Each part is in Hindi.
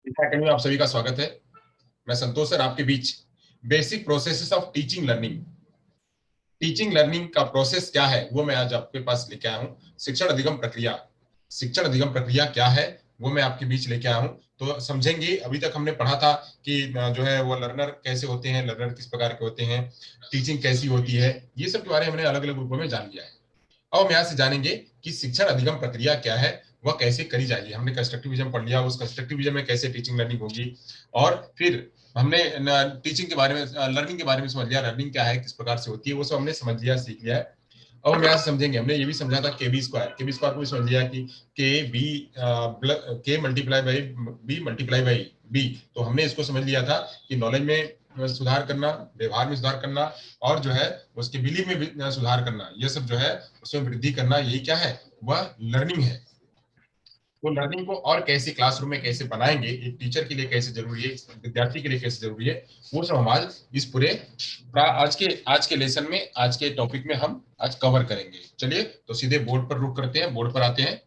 अकेडमी में आप सभी का स्वागत है। मैं संतोष सर आपके बीच basic processes of teaching learning का प्रोसेस क्या है वो मैं आज आपके पास लेके आया हूँ। शिक्षण अधिगम प्रक्रिया क्या है वो मैं आपके बीच लेके आया हूँ। तो समझेंगे, अभी तक हमने पढ़ा था कि जो है वो लर्नर कैसे होते हैं, लर्नर किस प्रकार के होते हैं, टीचिंग कैसी होती है, ये सब के बारे में हमने अलग अलग ग्रुपों में जान लिया है। अब हम यहाँ से जानेंगे कि शिक्षण अधिगम प्रक्रिया क्या है, वह कैसे करी जाएगी। हमने कंस्ट्रक्टिविज्म पढ़ लिया, उस कंस्ट्रक्टिविज्म में कैसे टीचिंग लर्निंग होगी, और फिर हमने टीचिंग के बारे में, लर्निंग के बारे में समझ लिया, लर्निंग क्या है, किस प्रकार से होती है, वो सब हमने समझ लिया, सीख लिया है। अब हम यहाँ से समझेंगे, हमने ये भी समझा था के बी स्क्वायर को भी समझ लिया कि के multiply by B multiply by B. तो हमने इसको समझ लिया था कि नॉलेज में सुधार करना, व्यवहार में सुधार करना, और जो है उसके बिलीव में भी सुधार करना, ये सब जो है उसमें वृद्धि करना, यही क्या है, वह लर्निंग है। तो लर्निंग को और कैसे क्लासरूम में कैसे बनाएंगे, एक टीचर के लिए कैसे जरूरी है, विद्यार्थी के लिए कैसे जरूरी है, वो सब हम आज इस पूरे आज के लेसन में, आज के टॉपिक में हम आज कवर करेंगे। चलिए तो सीधे बोर्ड पर रुक करते हैं, बोर्ड पर आते हैं।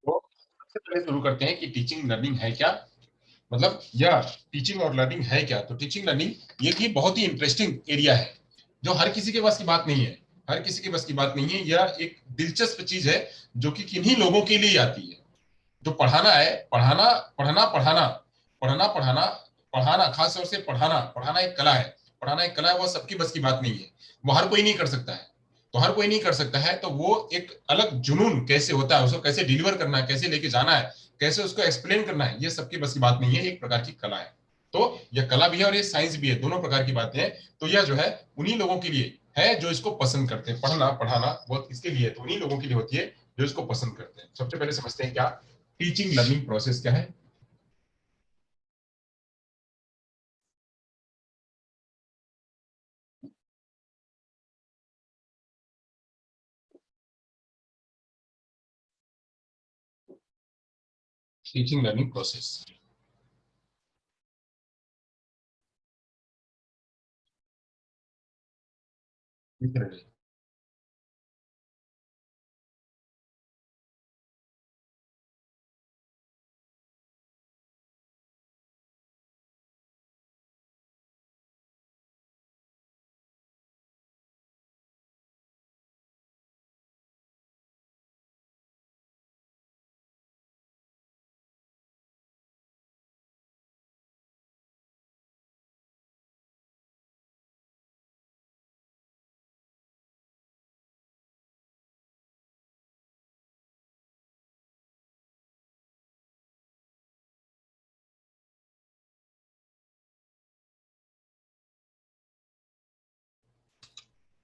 तो सबसे पहले शुरू करते हैं कि टीचिंग लर्निंग है क्या, मतलब यह टीचिंग और लर्निंग है क्या। तो टीचिंग लर्निंग ये की बहुत ही इंटरेस्टिंग एरिया है, जो हर किसी के बस की बात नहीं है। हर किसी के बस की बात नहीं है, यह एक दिलचस्प चीज है जो कि किन्हीं लोगों के लिए आती है। जो पढ़ाना है, पढ़ाना पढ़ना पढ़ाना पढ़ना पढ़ाना पढ़ाना, खास तौर से पढ़ाना पढ़ाना एक कला है। पढ़ाना एक कला है, वो सबकी बस की बात नहीं है, वो हर कोई नहीं कर सकता है। तो हर कोई नहीं कर सकता है, तो वो एक अलग जुनून कैसे होता है, उसको कैसे डिलीवर करना है, कैसे लेके जाना है, कैसे उसको एक्सप्लेन करना है, ये सबकी बस की बात नहीं है, एक प्रकार की कला है। तो यह कला भी है और ये साइंस भी है, दोनों प्रकार की बातें हैं। तो यह जो है उन्हीं लोगों के लिए है जो इसको पसंद करते हैं। पढ़ना पढ़ाना बहुत इसके लिए, तो उन्हीं लोगों के लिए होती है जो इसको पसंद करते हैं। सबसे पहले समझते हैं क्या टीचिंग लर्निंग प्रोसेस क्या है। Teaching learning process,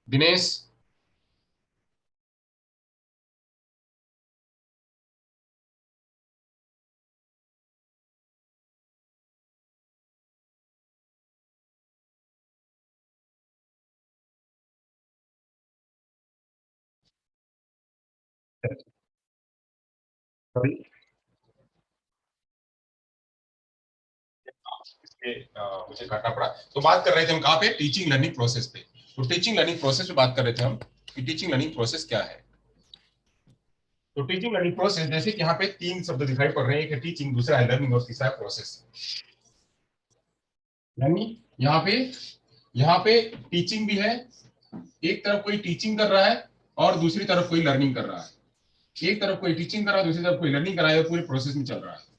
Dinesh. Sorry, इसलिए मुझे काटना पड़ा। तो बात कर रहे थे हम कहाँ पे, टीचिंग लर्निंग प्रोसेस पे। तो टीचिंग लर्निंग प्रोसेस पे बात कर रहे थे हम कि टीचिंग लर्निंग प्रोसेस क्या है। तो टीचिंग लर्निंग प्रोसेस, जैसे कि यहाँ पे तीन शब्द दिखाई पड़ रहे हैं, एक है टीचिंग, दूसरा है लर्निंग और तीसरा है प्रोसेस। यानी यहाँ पे टीचिंग भी है, एक तरफ कोई टीचिंग कर रहा है और दूसरी तरफ कोई लर्निंग कर रहा है। एक तरफ कोई टीचिंग कर रहा है, दूसरी तरफ कोई लर्निंग कर रहा है, पूरे प्रोसेस में चल रहा है।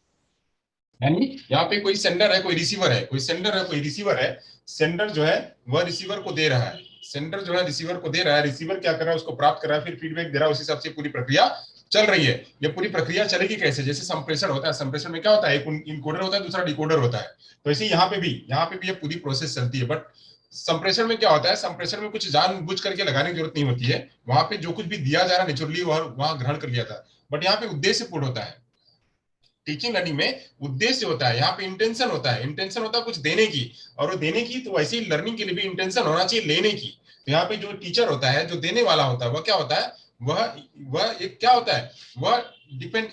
यानी यहाँ पे कोई सेंडर है, कोई रिसीवर है, कोई सेंडर है, कोई रिसीवर है। सेंडर जो है वह रिसीवर को दे रहा है, सेंडर जो है रिसीवर को दे रहा है, रिसीवर क्या कर रहा है, उसको प्राप्त कर रहा है, फिर फीडबैक दे रहा है, उस हिसाब से पूरी प्रक्रिया चल रही है। ये पूरी प्रक्रिया चलेगी कैसे, जैसे संप्रेषण होता है, संप्रेषण में क्या होता है, एक इनकोडर होता है, दूसरा डिकोडर होता है। तो ऐसे यहाँ पे भी ये पूरी प्रोसेस चलती है। बट संप्रेषण में क्या होता है, संप्रेषण में कुछ जानबूझ करके लगाने की जरूरत नहीं होती है। वहां पे जो कुछ भी दिया जा रहा है नेचुरली वहां ग्रहण कर लिया था। बट यहाँ पे उद्देश्यपूर्ण होता है। टीचिंग लर्निंग में उद्देश्य होता है, यहाँ पे इंटेंशन होता है, इंटेंशन होता है कुछ देने की। और वो देने की, तो वैसे ही लर्निंग के लिए भी इंटेंशन होना चाहिए लेने की। तो यहाँ पे जो टीचर होता है, जो देने वाला होता है, वह क्या होता है, वह वह एक क्या होता है, वह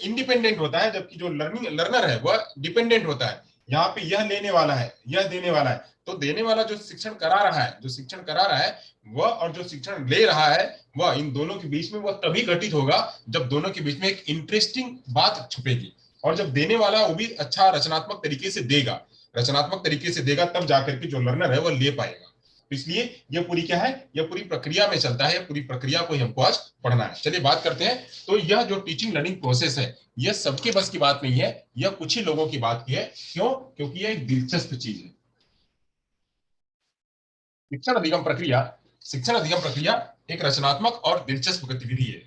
इंडिपेंडेंट होता है, जबकि जो लर्नर है वह डिपेंडेंट होता है। यहाँ पे यह लेने वाला है, यह देने वाला है। तो देने वाला जो शिक्षण करा रहा है, जो शिक्षण करा रहा है वह, और जो शिक्षण ले रहा है वह, इन दोनों के बीच में वह तभी घटित होगा जब दोनों के बीच में एक इंटरेस्टिंग बात छुपेगी। और जब देने वाला वो भी अच्छा रचनात्मक तरीके से देगा, रचनात्मक तरीके से देगा, तब जाकर के जो लर्नर है वह ले पाएगा। तो इसलिए यह पूरी क्या है, यह पूरी प्रक्रिया में चलता है, पूरी प्रक्रिया को हमको आज पढ़ना है। चलिए बात करते हैं। तो यह जो टीचिंग लर्निंग प्रोसेस है, यह सबके बस की बात नहीं है, यह कुछ ही लोगों की बात की है। क्यों? क्योंकि यह एक दिलचस्प चीज है। शिक्षण अधिगम प्रक्रिया, शिक्षण अधिगम प्रक्रिया एक रचनात्मक और दिलचस्प गतिविधि है।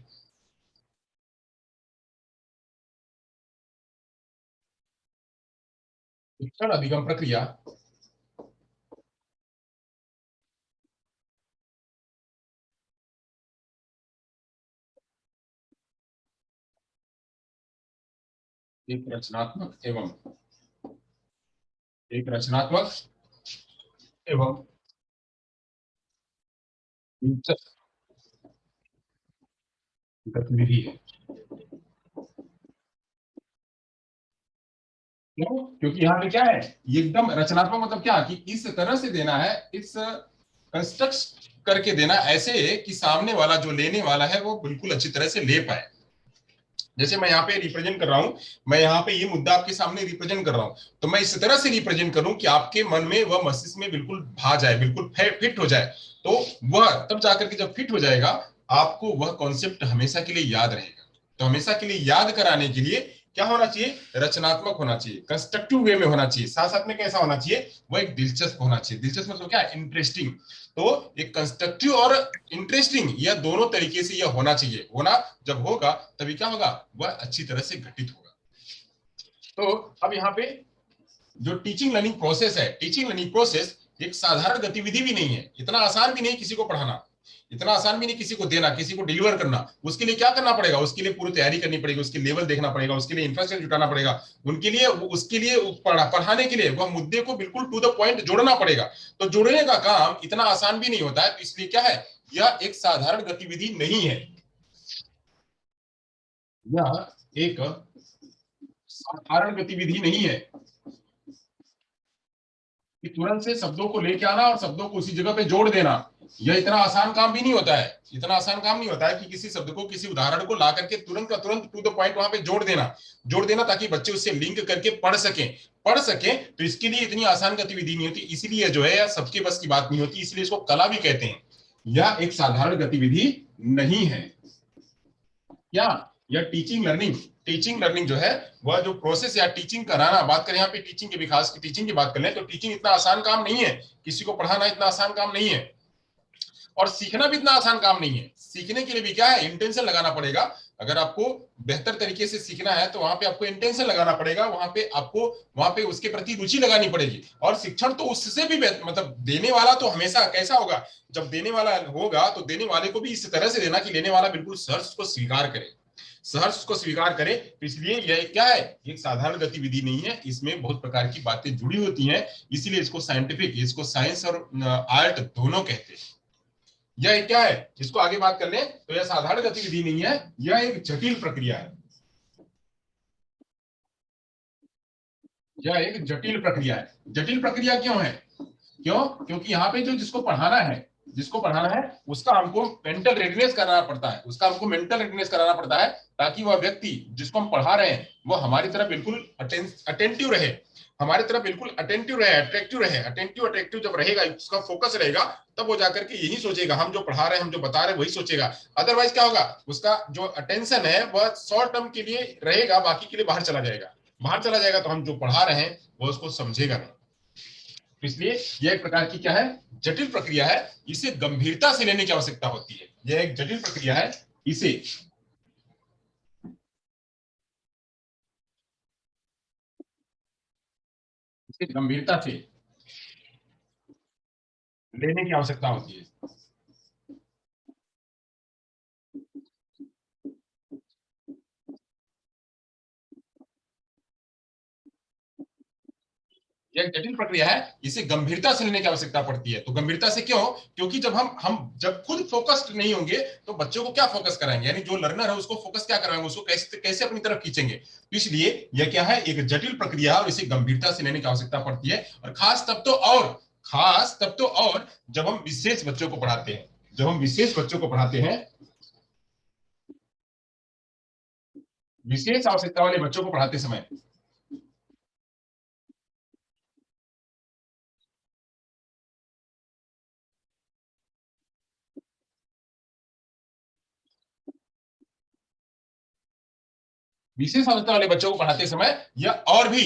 शिक्षण अधिगम प्रक्रिया एक रचनात्मक एवं एक रचनात्मक एवं दिलचस्प गतिविधि है। क्यों? क्योंकि यहाँ पे क्या है, ये एकदम रचनात्मक मतलब क्या कि इस तरह से देना है, इस कंस्ट्रक्ट करके देना ऐसे कि सामने वाला जो लेने वाला है वो बिल्कुल अच्छी तरह से ले पाए। जैसे मैं यहाँ पे रिप्रेजेंट कर रहा हूं, मैं यहाँ पे ये मुद्दा आपके सामने रिप्रेजेंट कर रहा हूं, तो मैं इस तरह से रिप्रेजेंट करूं कि आपके मन में वह, मस्तिष्क में बिल्कुल भा जाए, बिल्कुल फिट हो जाए। तो वह तब जाकर के जब फिट हो जाएगा, आपको वह कॉन्सेप्ट हमेशा के लिए याद रहेगा। तो हमेशा के लिए याद कराने के लिए क्या होना चाहिए, रचनात्मक होना चाहिए, कंस्ट्रक्टिव वे में होना चाहिए, साथ साथ में कैसा होना चाहिए, वह एक दिलचस्प होना चाहिए। दिलचस्प मतलब क्या, इंटरेस्टिंग। तो एक कंस्ट्रक्टिव और इंटरेस्टिंग, यह दोनों तरीके से यह होना चाहिए। होना जब होगा तभी क्या होगा, वह अच्छी तरह से घटित होगा। तो अब यहाँ पे जो टीचिंग लर्निंग प्रोसेस है, टीचिंग लर्निंग प्रोसेस एक साधारण गतिविधि भी नहीं है, इतना आसान भी नहीं किसी को पढ़ाना, इतना आसान भी नहीं किसी को देना, किसी को डिलीवर करना। उसके लिए क्या करना पड़ेगा, उसके लिए पूरी तैयारी करनी पड़ेगी, उसके लेवल देखना पड़ेगा, उसके लिए इंफ्रास्ट्रक्चर जुटाना पड़ेगा, उनके लिए, उसके लिए पढ़ाने के लिए वह मुद्दे को बिल्कुल टू द पॉइंट जोड़ना पड़ेगा। तो जोड़ने का काम इतना आसान भी नहीं होता है। तो इसलिए क्या है, यह एक साधारण गतिविधि नहीं है, यह एक साधारण गतिविधि नहीं है कि तुरंत से शब्दों को लेके आना और शब्दों को उसी जगह पे जोड़ देना। यह इतना आसान काम भी नहीं होता है, इतना आसान काम नहीं होता है कि किसी शब्द को, किसी उदाहरण को ला करके तुरंत का तुरंत टू द पॉइंट वहां पे जोड़ देना ताकि बच्चे उससे लिंक करके पढ़ सकें। तो इसके लिए इतनी आसान गतिविधि नहीं होती, इसीलिए जो है सबके बस की बात नहीं होती, इसलिए इसको कला भी कहते हैं। यह एक साधारण गतिविधि नहीं है। क्या? यह टीचिंग लर्निंग जो है, वह जो प्रोसेस या टीचिंग कराना, बात करें यहाँ पे टीचिंग के विकास की, टीचिंग की बात कर लें तो टीचिंग इतना आसान काम नहीं है, किसी को पढ़ाना इतना आसान काम नहीं है। और सीखना भी इतना आसान काम नहीं है। सीखने के लिए भी क्या है, इंटेंशन लगाना पड़ेगा। अगर आपको बेहतर तरीके से सीखना है तो वहां पे आपको इंटेंशन लगाना पड़ेगा, वहां पे उसके प्रति रुचि लगानी पड़ेगी। और शिक्षण तो उससे भी मतलब देने वाला तो हमेशा कैसा होगा, जब देने वाला होगा तो देने वाले को भी इस तरह से देना कि लेने वाला बिल्कुल सहर्ष उसको स्वीकार करे, सहर्ष उसको स्वीकार करे। तो इसलिए यह क्या है, एक साधारण गतिविधि नहीं है, इसमें बहुत प्रकार की बातें जुड़ी होती हैं। इसीलिए इसको साइंटिफिक, इसको साइंस और आर्ट दोनों कहते हैं। यह क्या है, इसको आगे बात कर लें तो यह साधारण गतिविधि नहीं है, यह एक जटिल प्रक्रिया है। यह एक जटिल प्रक्रिया है। जटिल प्रक्रिया क्यों है? क्यों? क्योंकि यहाँ पे जो जिसको पढ़ाना है उसका हमको मेंटल रेडीनेस कराना पड़ता है, उसका हमको मेंटल रेडीनेस कराना पड़ता है, ताकि वह व्यक्ति जिसको हम पढ़ा रहे हैं वो हमारी तरफ बिल्कुल अटेंटिव रहे, हमारी तरफ बिल्कुल अटेंटिव रहे, अटेंटिव जब रहेगा, उसका फोकस रहेगा, तब वो जाकर के यही सोचेगा, हम जो पढ़ा रहे हैं, हम जो बता रहे हैं वही सोचेगा। अदरवाइज क्या होगा, उसका जो अटेंशन है वह शॉर्ट टर्म के लिए रहेगा, बाकी के लिए बाहर चला जाएगा, तो हम जो पढ़ा रहे हैं वो उसको समझेगा नहीं। इसलिए यह एक प्रकार की क्या है, जटिल प्रक्रिया है। इसे गंभीरता से लेने की आवश्यकता होती है। यह एक जटिल प्रक्रिया है, इसे इसे गंभीरता से लेने की आवश्यकता होती है। यह जटिल प्रक्रिया है, इसे गंभीरता से लेने की आवश्यकता पड़ती है। तो गंभीरता से क्यों? क्योंकि जब हम जब खुद फोकस्ड नहीं होंगे तो बच्चों को क्या फोकस कराएंगे, यानी जो लर्नर है उसको फोकस क्या कराएंगे, उसको कैसे कैसे अपनी तरफ खींचेंगे। तो इसलिए यह क्या है, एक जटिल प्रक्रिया है और इसे गंभीरता से लेने की आवश्यकता पड़ती है। और खास तब तो और जब हम विशेष बच्चों को पढ़ाते हैं, जब हम विशेष बच्चों को पढ़ाते हैं, विशेष आवश्यकता वाले बच्चों को पढ़ाते समय विशेष आवश्यकता वाले बच्चों को पढ़ाते समय या और भी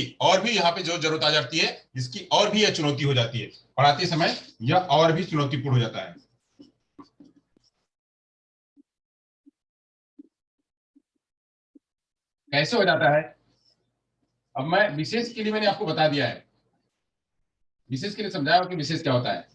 यहाँ पे जो जरूरत आ जाती है, इसकी और भी यह चुनौती हो जाती है पढ़ाते समय, या और भी चुनौतीपूर्ण हो जाता है। कैसे हो जाता है? अब मैं विशेष के लिए मैंने आपको बता दिया है, विशेष के लिए समझाया कि विशेष क्या होता है।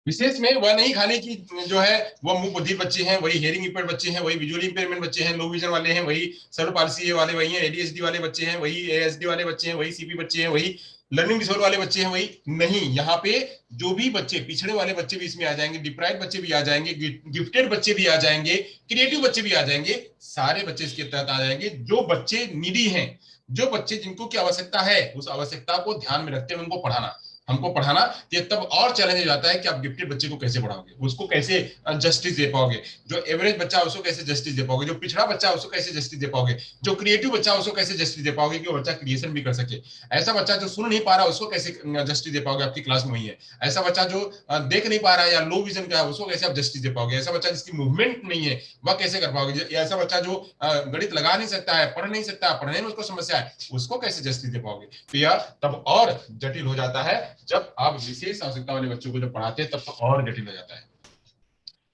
विशेष में वह नहीं खाने की जो है वो मुंह बधिर बच्चे हैं, वही हेयरिंग इंपेयर्ड बच्चे हैं, वही विजुअली इंपेयरमेंट बच्चे हैं, लो विजन वाले हैं, वही सर्व पाल्सी वाले वही हैं, एडीएचडी वाले बच्चे हैं, वही एएसडी वाले बच्चे हैं, वही सीपी बच्चे हैं, वही लर्निंग डिसऑर्डर वाले बच्चे हैं, वही नहीं। यहाँ पे जो भी बच्चे पिछड़े वाले बच्चे भी इसमें आ जाएंगे, डिप्राइव बच्चे भी आ जाएंगे, गिफ्टेड बच्चे भी आ जाएंगे, क्रिएटिव बच्चे भी आ जाएंगे, सारे बच्चे इसके तहत आ जाएंगे। जो बच्चे नीडी हैं, जो बच्चे जिनको की आवश्यकता है, उस आवश्यकता को ध्यान में रखते हुए उनको पढ़ाना, हमको पढ़ाना। ये तब और चैलेंज हो जाता है कि आप गिफ्टेड बच्चे को कैसे पढ़ाओगे, उसको कैसे जस्टिस दे पाओगे, जो एवरेज बच्चा है उसको कैसे जस्टिस दे पाओगे, जो पिछड़ा बच्चा है उसको कैसे जस्टिस दे पाओगे, जो क्रिएटिव बच्चा है उसको कैसे जस्टिस दे पाओगे कि वो बच्चा क्रिएशन भी कर सके। ऐसा बच्चा जो सुन नहीं पा रहा है उसको कैसे जस्टिस दे पाओगे, आपकी क्लास में वही है। ऐसा बच्चा जो देख नहीं पा रहा है या लो विजन का है उसको कैसे आप जस्टिस दे पाओगे। ऐसा बच्चा जिसकी मूवमेंट नहीं है वह कैसे कर पाओगे। ऐसा बच्चा जो गणित लगा नहीं सकता है, पढ़ नहीं सकता, पढ़ने में उसको समस्या है, उसको कैसे जस्टिस दे पाओगे। तो यह तब और जटिल हो जाता है जब आप विशेष आवश्यकता वाले बच्चों को जब पढ़ाते हैं, तब तो और जटिल हो जाता है।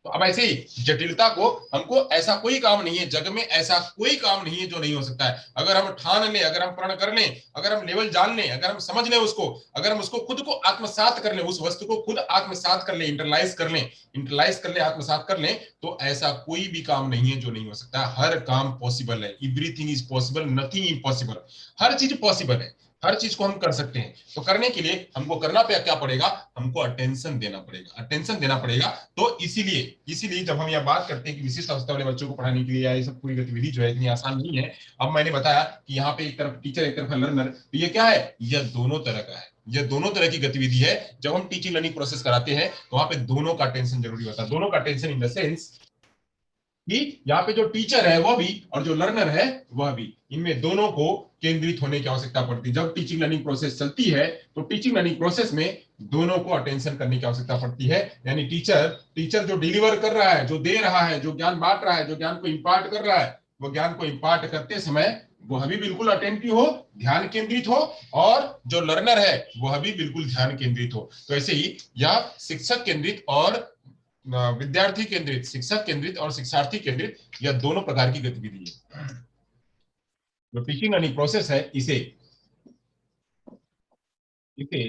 तो अब ऐसे ही जटिलता को, हमको ऐसा कोई काम नहीं है जग में, ऐसा कोई काम नहीं है जो नहीं हो सकता है। अगर हम ठान लें, अगर हम प्रण कर लें, अगर हम लेवल जान लें, अगर हम समझ लें उसको, अगर हम उसको खुद को आत्मसात कर लें, उस वस्तु को खुद आत्मसात कर लें, इंटरलाइज कर लें, आत्मसात कर लें, तो ऐसा कोई भी काम नहीं है जो नहीं हो सकता। हर काम पॉसिबल है, everything is possible, nothing impossible. हर चीज पॉसिबल है, हर चीज को हम कर सकते हैं। तो करने के लिए हमको करना क्या पड़ेगा, हमको अटेंशन देना पड़ेगा, अटेंशन देना पड़ेगा। तो इसीलिए जब हम यह बात करते हैं कि विशिष्ट अवस्था वाले बच्चों को पढ़ाने के लिए ये सब पूरी गतिविधि जो है इतनी आसान नहीं है। अब मैंने बताया कि यहाँ पे एक तरफ टीचर, एक तरफ लर्नर, तो ये क्या है, यह दोनों तरह का है, यह दोनों तरह की गतिविधि है। जब हम टीचिंग लर्निंग प्रोसेस कराते हैं तो वहां पे दोनों का अटेंशन जरूरी होता है। दोनों का अटेंशन इन द सेंस कि यहाँ पे जो टीचर है वह भी और जो लर्नर है वह भी, इनमें दोनों को केंद्रित होने की आवश्यकता पड़ती है। जब टीचिंग लर्निंग प्रोसेस चलती है तो टीचिंग लर्निंग प्रोसेस में दोनों को अटेंशन करने की आवश्यकता पड़ती है। यानी टीचर जो डिलीवर कर रहा है, जो दे रहा है, जो ज्ञान बांट रहा है, जो ज्ञान को इंपार्ट कर रहा है, वो ज्ञान को इंपार्ट करते समय वह भी बिल्कुल अटेंटिव हो, ध्यान केंद्रित हो, और जो लर्नर है वह भी बिल्कुल ध्यान केंद्रित हो। तो ऐसे ही यह शिक्षक केंद्रित और विद्यार्थी केंद्रित, शिक्षक केंद्रित और शिक्षार्थी केंद्रित, यह दोनों प्रकार की गतिविधि है। जो टीचिंग लर्निंग प्रोसेस है इसे इसे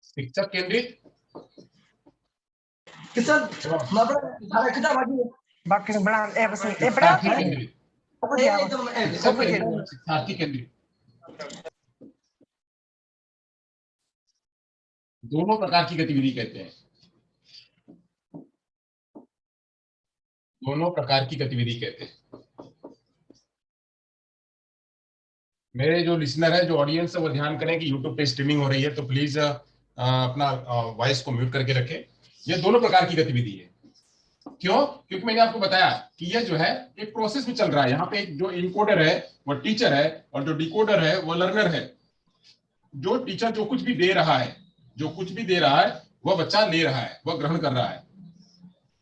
शिक्षक केंद्रित शिक्षार्थी केंद्रित, दोनों प्रकार की गतिविधि कहते हैं, दोनों प्रकार की गतिविधि कहते हैं। मेरे जो लिसनर है, जो ऑडियंस है, वो ध्यान करें कि यूट्यूब पे स्ट्रीमिंग हो रही है, तो प्लीज अपना वॉइस को म्यूट करके रखें। ये दोनों प्रकार की गतिविधि है। क्यों? क्योंकि मैंने आपको बताया कि ये जो है एक प्रोसेस में चल रहा है। यहाँ पे जो इनकोडर है वो टीचर है और जो डिकोडर है वो लर्नर है। जो टीचर जो कुछ भी दे रहा है, जो कुछ भी दे रहा है, वह बच्चा ले रहा है, वह ग्रहण कर रहा है,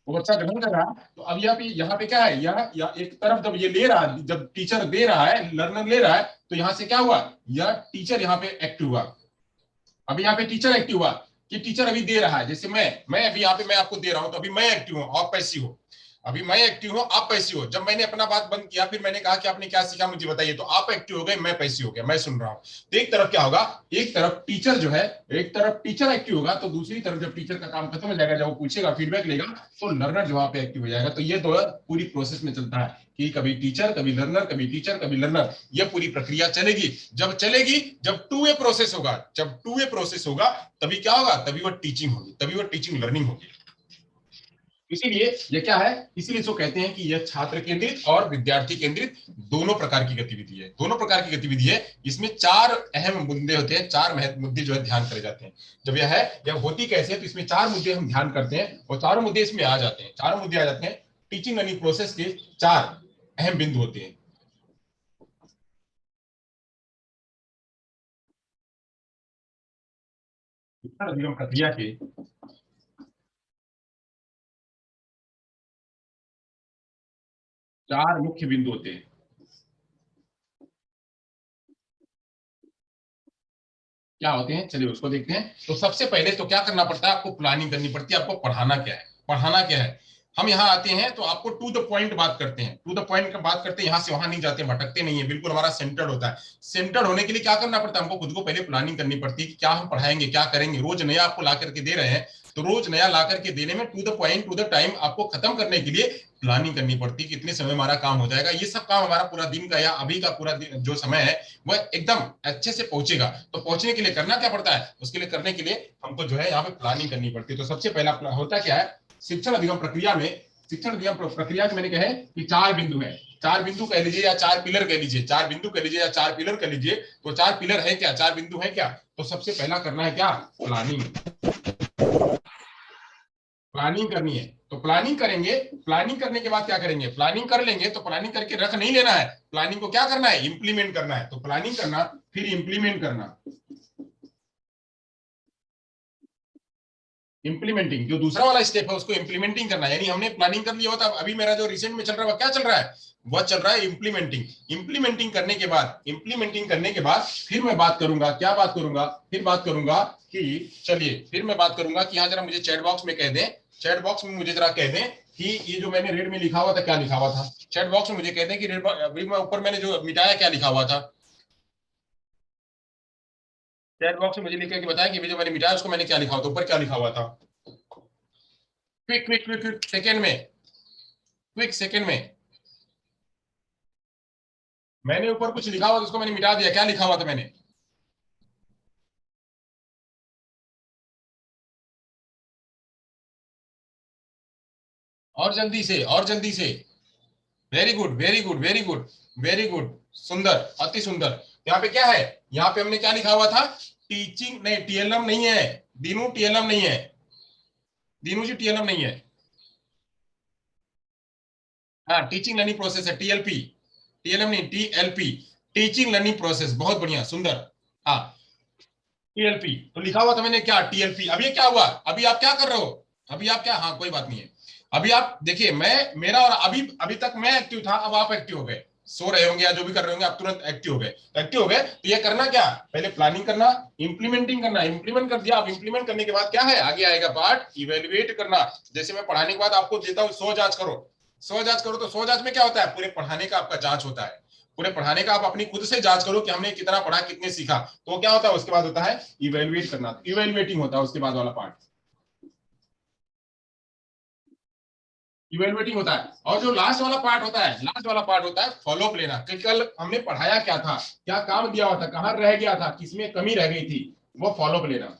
वो बच्चा ग्रहण कर रहा है। तो अब यहाँ पे क्या है, यह एक तरफ जब ये ले रहा है, जब टीचर दे रहा है, लर्नर ले रहा है, तो यहाँ से क्या हुआ, यह टीचर यहाँ पे एक्टिव हुआ। अभी यहाँ पे टीचर एक्टिव हुआ कि टीचर अभी दे रहा है। जैसे मैं अभी यहाँ पे मैं आपको दे रहा हूं, तो अभी मैं एक्टिव हूं, आप पैसिव हो। अभी मैं एक्टिव हूं, आप पैसिव हो। जब मैंने अपना बात बंद किया, फिर मैंने कहा कि आपने क्या सीखा मुझे बताइए, तो आप एक्टिव हो गए, मैं पैसिव हो गया, मैं सुन रहा हूं। तो एक तरफ क्या होगा, एक तरफ टीचर जो है, एक तरफ टीचर एक्टिव होगा, तो दूसरी तरफ जब टीचर का काम खत्म हो जाएगा, जब वो पूछेगा, फीडबैक लेगा, तो लर्नर जो वहां पे एक्टिव हो जाएगा। तो ये तो पूरी प्रोसेस में चलता है कि कभी टीचर, कभी लर्नर, कभी टीचर, कभी लर्नर, ये पूरी प्रक्रिया चलेगी। जब चलेगी, जब टू वे प्रोसेस होगा, जब टू वे प्रोसेस होगा, तभी क्या होगा, तभी वो टीचिंग होगी, तभी वो टीचिंग लर्निंग होगी। इसीलिए ये क्या है, इसीलिए इसको कहते हैं कि यह छात्र केंद्रित और विद्यार्थी केंद्रित दोनों प्रकार की गतिविधि है, दोनों प्रकार की गतिविधि है। इसमें चार अहम मुद्दे होते हैं, चार महत्व मुद्दे जो है ध्यान करे जाते हैं। जब यह होती कैसे है, तो इसमें चार मुद्दे हम ध्यान करते हैं और चारों मुद्दे इसमें आ जाते हैं, चारों मुद्दे आ जाते हैं। टीचिंग लर्निंग प्रोसेस के चार अहम बिंदु होते हैं। अधिगम प्रक्रिया के चार मुख्य बिंदु होते हैं। क्या होते हैं, चलिए उसको देखते हैं। तो सबसे पहले तो क्या करना पड़ता है, आपको प्लानिंग करनी पड़ती है। आपको पढ़ाना क्या है, पढ़ाना क्या है। हम यहाँ आते हैं तो आपको टू द पॉइंट बात करते हैं, टू द पॉइंट का बात करते हैं, यहाँ से वहां नहीं जाते, भटकते नहीं है, बिल्कुल हमारा सेंटर्ड होता है। सेंटर्ड होने के लिए क्या करना पड़ता है, हमको खुद को पहले प्लानिंग करनी पड़ती है कि क्या हम पढ़ाएंगे, क्या करेंगे। रोज नया आपको ला करके दे रहे हैं, तो रोज नया ला करके देने में to the point, to the time आपको खत्म करने के लिए प्लानिंग करनी पड़ती है। कितने समय हमारा काम हो जाएगा, ये सब काम हमारा पूरा दिन का या अभी का पूरा जो समय है वह एकदम अच्छे से पहुंचेगा। तो पहुंचने के लिए करना क्या पड़ता है, उसके लिए करने के लिए हमको जो है यहाँ पे प्लानिंग करनी पड़ती है। तो सबसे पहला होता क्या है, शिक्षण अधिगम प्रक्रिया में, शिक्षण अधिगम प्रक्रिया में मैंने कहे कि चार बिंदु है, चार बिंदु कह लीजिए या चार पिलर कह लीजिए, चार बिंदु कह लीजिए या चार पिलर कह लीजिए। तो चार पिलर है क्या, चार बिंदु है क्या। तो सबसे पहला करना है क्या, प्लानिंग, प्लानिंग करनी है। तो प्लानिंग करेंगे, प्लानिंग करने के बाद क्या करेंगे, प्लानिंग कर लेंगे तो प्लानिंग करके रख नहीं लेना है, प्लानिंग को क्या करना है, इंप्लीमेंट करना है। तो प्लानिंग करना, फिर इंप्लीमेंट करना। इंप्लीमेंटिंग जो दूसरा वाला स्टेप है उसको इंप्लीमेंटिंग करना, यानी हमने प्लानिंग कर लिया होता, अभी मेरा जो रिसेंट में चल रहा है क्या चल रहा है, वह चल रहा है इंप्लीमेंटिंग। इंप्लीमेंटिंग करने के बाद, इंप्लीमेंटिंग करने के बाद फिर मैं बात करूंगा, क्या बात करूंगा, फिर बात करूंगा कि, चलिए फिर मैं बात करूंगा कि यहाँ जरा मुझे चैट बॉक्स में कह दें, चैट बॉक्स में मुझे जरा कह दें कि ये जो मैंने रेड में लिखा हुआ था क्या लिखा हुआ था। चैट बॉक्स में मुझे कह दें कि रेड में ऊपर मैंने जो मिटाया क्या लिखा हुआ था। चैट बॉक्स में मुझे लिख के बताया कि जो मैंने मिटाया उसको मैंने क्या लिखा हुआ था, ऊपर क्या लिखा हुआ था। Quick quick quick quick second में, क्विक सेकेंड में मैंने ऊपर कुछ लिखा हुआ था उसको मैंने मिटा दिया, क्या लिखा हुआ था मैंने। और जल्दी से, और जल्दी से। Very good very good very good, very good, सुंदर, अति सुंदर। यहाँ पे क्या है, यहाँ पे हमने क्या लिखा हुआ था, टीचिंग नहीं, टीएलएम नहीं है, दीनू टीएलएम नहीं है, दीनू जी टीएलएम नहीं है। हाँ, टीचिंग लर्निंग प्रोसेस है, टीएलपी, टीएलएम नहीं, टीएलपी, टीचिंग लर्निंग प्रोसेस। बहुत बढ़िया, सुंदर। हाँ, टीएलपी तो लिखा हुआ था मैंने क्या, टीएलपी। अब ये क्या हुआ, अभी आप क्या कर रहे हो, अभी आप क्या, हाँ कोई बात नहीं है। अभी आप देखिए, मैं मेरा और अभी अभी तक मैं एक्टिव था, अब आप एक्टिव हो गए, सो रहे होंगे या जो भी कर रहे होंगे, आप तुरंत एक्टिव हो गए। तो एक्टिव हो गए तो ये करना क्या, पहले प्लानिंग करना, इंप्लीमेंटिंग करना, इंप्लीमेंट कर दिया। अब इंप्लीमेंट करने के बाद क्या है, आगे आएगा पार्ट इवेल्युएट करना। जैसे मैं पढ़ाने के बाद आपको देता हूँ सो जांच करो, सो जांच करो, तो सो जांच में क्या होता है, पूरे पढ़ाने का आपका जांच होता है, पूरे पढ़ाने का आप अपनी खुद से जांच करो कि हमने कितना पढ़ा, कितने सीखा। तो क्या होता है, उसके बाद होता है इवेल्युएट करना, इवेल्युएटिंग होता है उसके बाद वाला पार्ट, इवेल्युएटिंग होता है। और जो लास्ट वाला पार्ट होता है, लास्ट वाला पार्ट होता है फॉलो अप लेना कि कल हमने पढ़ाया क्या था, क्या काम दिया हुआ था, कहाँ रह गया था, किसमें कमी रह गई थी, वो फॉलो अप लेना,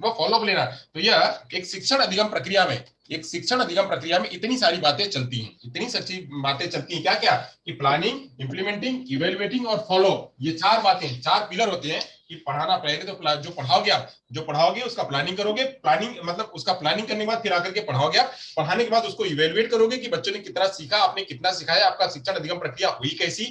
वो फॉलो अप लेना। तो यह एक शिक्षण अधिगम प्रक्रिया में, एक शिक्षण अधिगम प्रक्रिया में इतनी सारी बातें चलती हैं, इतनी सच्ची बातें चलती हैं, क्या क्या, कि प्लानिंग, इंप्लीमेंटिंग, इवेल्युएटिंग और फॉलो। ये चार बातें, चार पिलर होते हैं कि पढ़ाना पहले तो जो पढ़ाओगे आप, जो पढ़ाओगे उसका प्लानिंग करोगे, प्लानिंग मतलब उसका प्लानिंग करने के बाद फिर आकर के पढ़ाओगे आप, पढ़ाने के बाद उसको इवेल्युएट करोगे कि बच्चों ने कितना सीखा, आपने कितना सिखाया, आपका शिक्षण अधिगम प्रक्रिया हुई कैसी,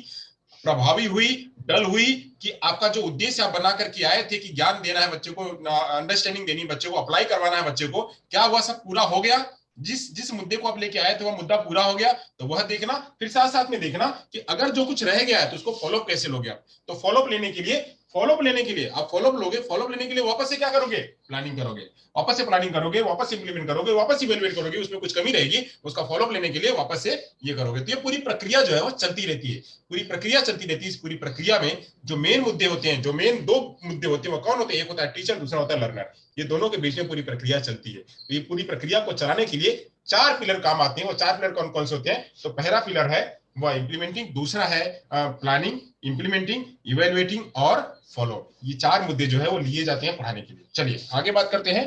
प्रभावी हुई, डल हुई, कि आपका जो उद्देश्य आप बना करके आए थे कि ज्ञान देना है बच्चे को, अंडरस्टैंडिंग देनी है बच्चे को, अप्लाई करवाना है बच्चे को, क्या हुआ, सब पूरा हो गया। जिस जिस मुद्दे को आप लेके आए थे वह मुद्दा पूरा हो गया, तो वह देखना। फिर साथ साथ में देखना कि अगर जो कुछ रह गया है तो उसको फॉलोअप कैसे लोगे आप। तो फॉलोअप लेने के लिए फॉलोअप लेने के लिए आप फॉलोअप लोगे, फॉलोअप लेने के लिए वापस से क्या करोगे, प्लानिंग करोगे, वापस से प्लानिंग करोगे, वापस इंप्लीमेंट करोगे, वापस इवेलुएट करोगे, उसमें कुछ कमी रहेगी उसका फॉलोअप लेने के लिए वापस से ये करोगे। तो ये पूरी प्रक्रिया जो है वो चलती रहती है, पूरी प्रक्रिया चलती रहती है। इस पूरी प्रक्रिया में जो मेन मुद्दे होते हैं, जो मेन दो मुद्दे होते हैं वो कौन होते हैं, एक होता है टीचर, दूसरा होता है लर्नर। ये दोनों के बीच में पूरी प्रक्रिया चलती है। तो ये पूरी प्रक्रिया को चलाने के लिए 4 पिलर काम आते हैं। वो 4 पिलर कौन कौन से होते हैं, तो पहला पिलर है वो इंप्लीमेंटिंग, दूसरा है प्लानिंग, इंप्लीमेंटिंग, इवेलुएटिंग और फॉलो। ये 4 मुद्दे जो है वो लिए जाते हैं पढ़ाने के लिए। चलिए आगे बात करते हैं,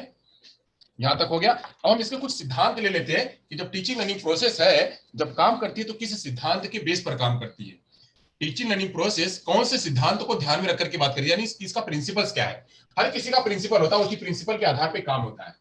यहां तक हो गया। अब हम इसके कुछ सिद्धांत ले लेते हैं कि जब टीचिंग लर्निंग प्रोसेस है जब काम करती है तो किस सिद्धांत के बेस पर काम करती है। टीचिंग लर्निंग प्रोसेस कौन से सिद्धांतों को ध्यान में रखकर के बात करिए, यानी इसका प्रिंसिपल्स क्या है। हर किसी का प्रिंसिपल होता है, उसी प्रिंसिपल के आधार पर काम होता है,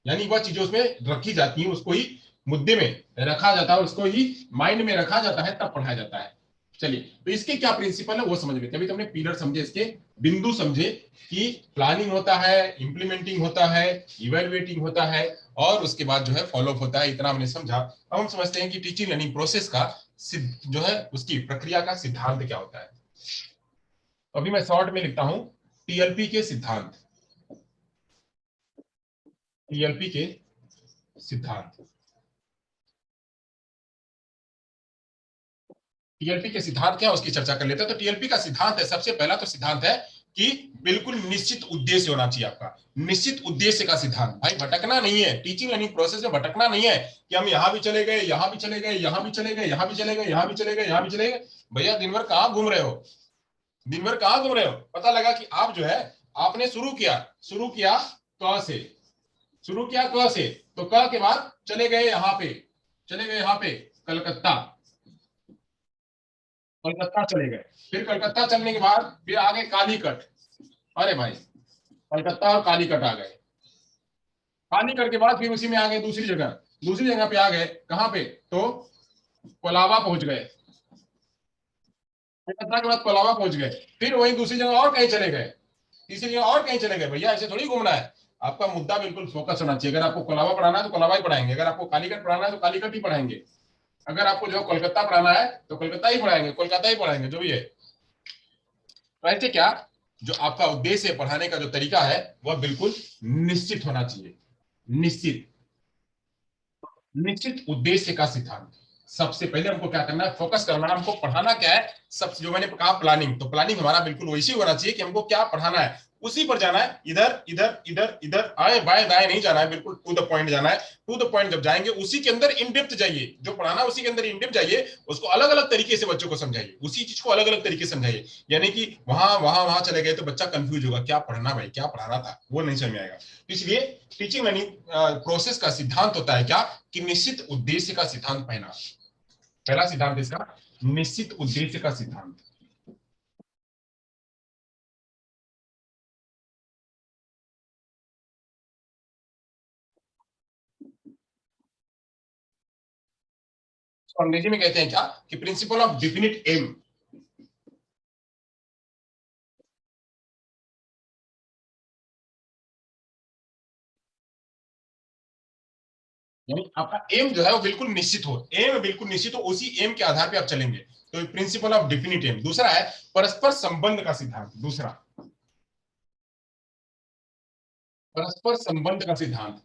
यानी वह चीजें उसमें रखी जाती हैं, उसको ही मुद्दे में रखा जाता है, उसको ही माइंड में रखा जाता है, तब पढ़ाया जाता है। चलिए तो इसके क्या प्रिंसिपल है वो समझ लेते हैं। अभी तुमने पिलर समझे, इसके बिंदु समझे कि प्लानिंग होता है, इंप्लीमेंटिंग होता है, इवेलुएटिंग होता है और उसके बाद जो है फॉलोअप होता है। इतना हमने समझा। अब हम समझते हैं कि टीचिंग लर्निंग प्रोसेस का जो है उसकी प्रक्रिया का सिद्धांत क्या होता है। अभी मैं शॉर्ट में लिखता हूं टीएलपी के सिद्धांत, टीएलपी के सिद्धांत। टीएलपी के सिद्धांत क्या है उसकी चर्चा कर लेते हैं। तो टीएलपी का सिद्धांत है, सबसे पहला तो सिद्धांत है कि बिल्कुल निश्चित उद्देश्य होना चाहिए आपका, निश्चित उद्देश्य का सिद्धांत। भाई भटकना नहीं है, टीचिंग लर्निंग प्रोसेस में भटकना नहीं है कि हम यहां भी चले गए, यहां भी चले गए, यहां भी चले गए, यहां भी चले गए, यहां भी चले गए, यहां भी चले गए। भैया दिन भर कहां घूम रहे हो, दिन भर कहां घूम रहे हो। पता लगा कि आप जो है आपने शुरू किया क से, शुरू किया क से, तो क के बाद चले गए यहां पे, चले गए यहां पे कलकत्ता, कलकत्ता चले गए। फिर कलकत्ता चलने के बाद फिर आगे कालीकट। अरे भाई कलकत्ता और कालीकट आ गए, कालीकट के बाद फिर उसी में आ गए दूसरी जगह, दूसरी जगह पे आ गए कहां पे, तो कोलाबा पहुंच गए। कलकत्ता के बाद कोलाबा पहुंच गए, फिर वही दूसरी जगह और कहीं चले गए, तीसरी जगह और कहीं चले गए। भैया ऐसे थोड़ी घूमना है, आपका मुद्दा बिल्कुल फोकस होना चाहिए। अगर आपको कोलाबा पढ़ाना है तो कोलाबा ही पढ़ाएंगे, अगर आपको कालीकट पढ़ाना है तो कालीकट ही पढ़ाएंगे, अगर आपको जो कोलकाता पढ़ाना है तो कोलकाता ही पढ़ाएंगे, कोलकाता ही पढ़ाएंगे, जो भी है। तो ऐसे क्या, जो आपका उद्देश्य है पढ़ाने का जो तरीका है वह बिल्कुल निश्चित होना चाहिए। निश्चित, निश्चित उद्देश्य का सिद्धांत। सबसे पहले हमको क्या करना है, फोकस करना है, हमको पढ़ाना क्या है। सबसे जो मैंने कहा प्लानिंग, तो प्लानिंग हमारा बिल्कुल वैसी होना चाहिए कि हमको क्या पढ़ाना है उसी पर जाना है। इधर इधर इधर इधर आए बाएं दाएं नहीं जाना है, बिल्कुल टू द पॉइंट जाना है। टू द पॉइंट जब जाएंगे उसी के अंदर इन डेप्थ जाइए, जो पढ़ाना उसी के अंदर इन डेप्थ जाइए, उसको अलग अलग तरीके से बच्चों को समझाइए, उसी चीज को अलग अलग तरीके से समझाइए। यानी कि वहां वहां वहां चले गए तो बच्चा कंफ्यूज होगा, क्या पढ़ना भाई, क्या पढ़ाना था, वो नहीं समझ में आएगा। इसलिए टीचिंग लर्निंग प्रोसेस का सिद्धांत होता है क्या, कि निश्चित उद्देश्य का सिद्धांत। पहला पहला सिद्धांत इसका निश्चित उद्देश्य का सिद्धांत। तो अंग्रेजी में कहते हैं क्या, कि प्रिंसिपल ऑफ डिफिनिट एम। यानी आपका एम जो है वो बिल्कुल निश्चित हो, एम बिल्कुल निश्चित हो, उसी एम के आधार पे आप चलेंगे। तो प्रिंसिपल ऑफ डिफिनिट एम। दूसरा है परस्पर संबंध का सिद्धांत। दूसरा परस्पर संबंध का सिद्धांत,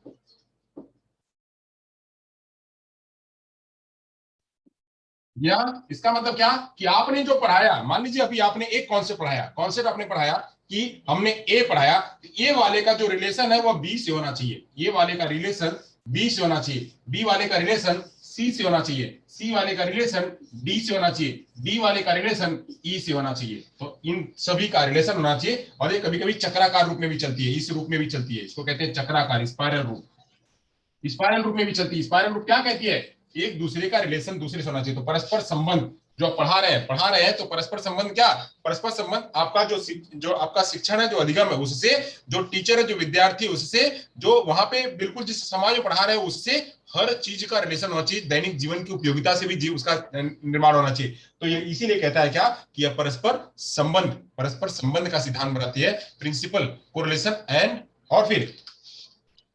या इसका मतलब क्या, कि आपने जो पढ़ाया, मान लीजिए अभी आपने एक कॉन्सेप्ट पढ़ाया, कॉन्सेप्ट आपने पढ़ाया कि हमने ए पढ़ाया, ए वाले का जो रिलेशन है वो बी से होना चाहिए, ए वाले का रिलेशन बी से होना चाहिए, बी वाले का रिलेशन सी से होना चाहिए, सी वाले का रिलेशन डी से होना चाहिए, डी वाले का रिलेशन ई से होना चाहिए। तो इन सभी का रिलेशन होना चाहिए। और ये कभी कभी चक्राकार रूप में भी चलती है, इस रूप में भी चलती है, इसको कहते हैं चक्राकार, स्पाइरल रूप। स्पाइरल रूप में भी चलती है। स्पाइरल रूप क्या कहती है, एक दूसरे का रिलेशन दूसरे से होना चाहिए। तो परस्पर संबंध, जो आप पढ़ा रहे हैं तो परस्पर संबंध क्या, परस्पर संबंध आपका जो आपका शिक्षण है, जो अधिगम है उससे, जो टीचर है, जो विद्यार्थी उससे, जो वहां पे बिल्कुल जिस समाज में पढ़ा रहे हैं उससे, हर चीज का रिलेशन होना चाहिए। दैनिक जीवन की उपयोगिता से भी जीव उसका निर्माण होना चाहिए। तो ये इसीलिए कहता है क्या, कि यह परस्पर संबंध का सिद्धांत बनाती है, प्रिंसिपल कोरिलेशन एंड, और फिर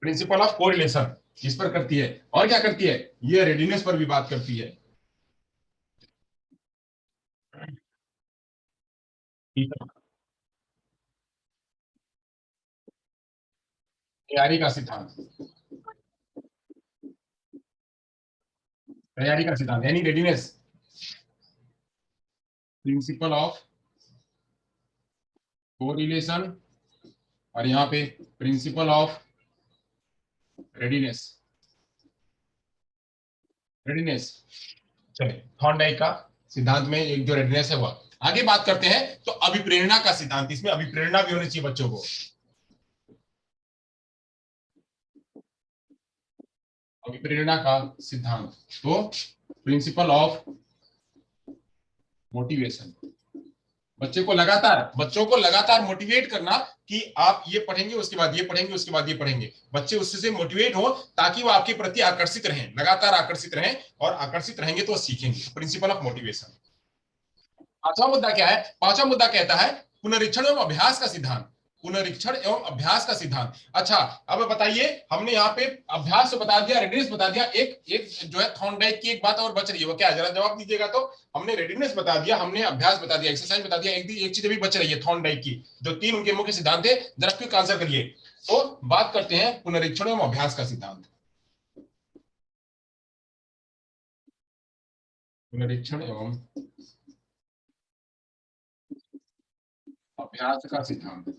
प्रिंसिपल ऑफ कोरिलेशन इस पर करती है। और क्या करती है, ये रेडीनेस पर भी बात करती है। ठीक है। तैयारी का सिद्धांत, तैयारी का सिद्धांत यानी रेडीनेस, प्रिंसिपल ऑफ कोरिलेशन, और यहाँ पे प्रिंसिपल ऑफ रेडीनेस, रेडीनेस। चलिए थॉर्नडाइक का सिद्धांत में एक जो रेडीनेस है वह। आगे बात करते हैं तो अभिप्रेरणा का सिद्धांत, इसमें अभिप्रेरणा भी होनी चाहिए बच्चों को। अभिप्रेरणा का सिद्धांत तो प्रिंसिपल ऑफ मोटिवेशन, बच्चों को लगातार मोटिवेट करना कि आप ये पढ़ेंगे उसके बाद ये पढ़ेंगे उसके बाद ये पढ़ेंगे, बच्चे उससे मोटिवेट हो ताकि वो आपके प्रति आकर्षित रहें, लगातार आकर्षित रहें, और आकर्षित रहेंगे तो सीखेंगे। Principle of motivation. पांचवा मुद्दा क्या है? पांचवा मुद्दा कहता है पुनरीक्षण एवं अभ्यास का सिद्धांत, पुनरीक्षण एवं अभ्यास का सिद्धांत। अच्छा अब बताइए, हमने यहाँ पे अभ्यास तो बता दिया, रेडीनेस बता दिया, एक एक जो है थॉर्नडाइक की एक बात और बच रही है, वो क्या है जरा जवाब दीजिएगा। तो हमने रेडीनेस बता दिया, हमने अभ्यास बता दिया, एक्सरसाइज बता दिया, एक चीज भी बच रही है थॉर्नडाइक की, जो तीन उनके मुख्य सिद्धांत है, जरा क्विक आंसर करिए। तो बात करते हैं पुनरीक्षण एवं अभ्यास का सिद्धांत, पुनरीक्षण एवं अभ्यास का सिद्धांत।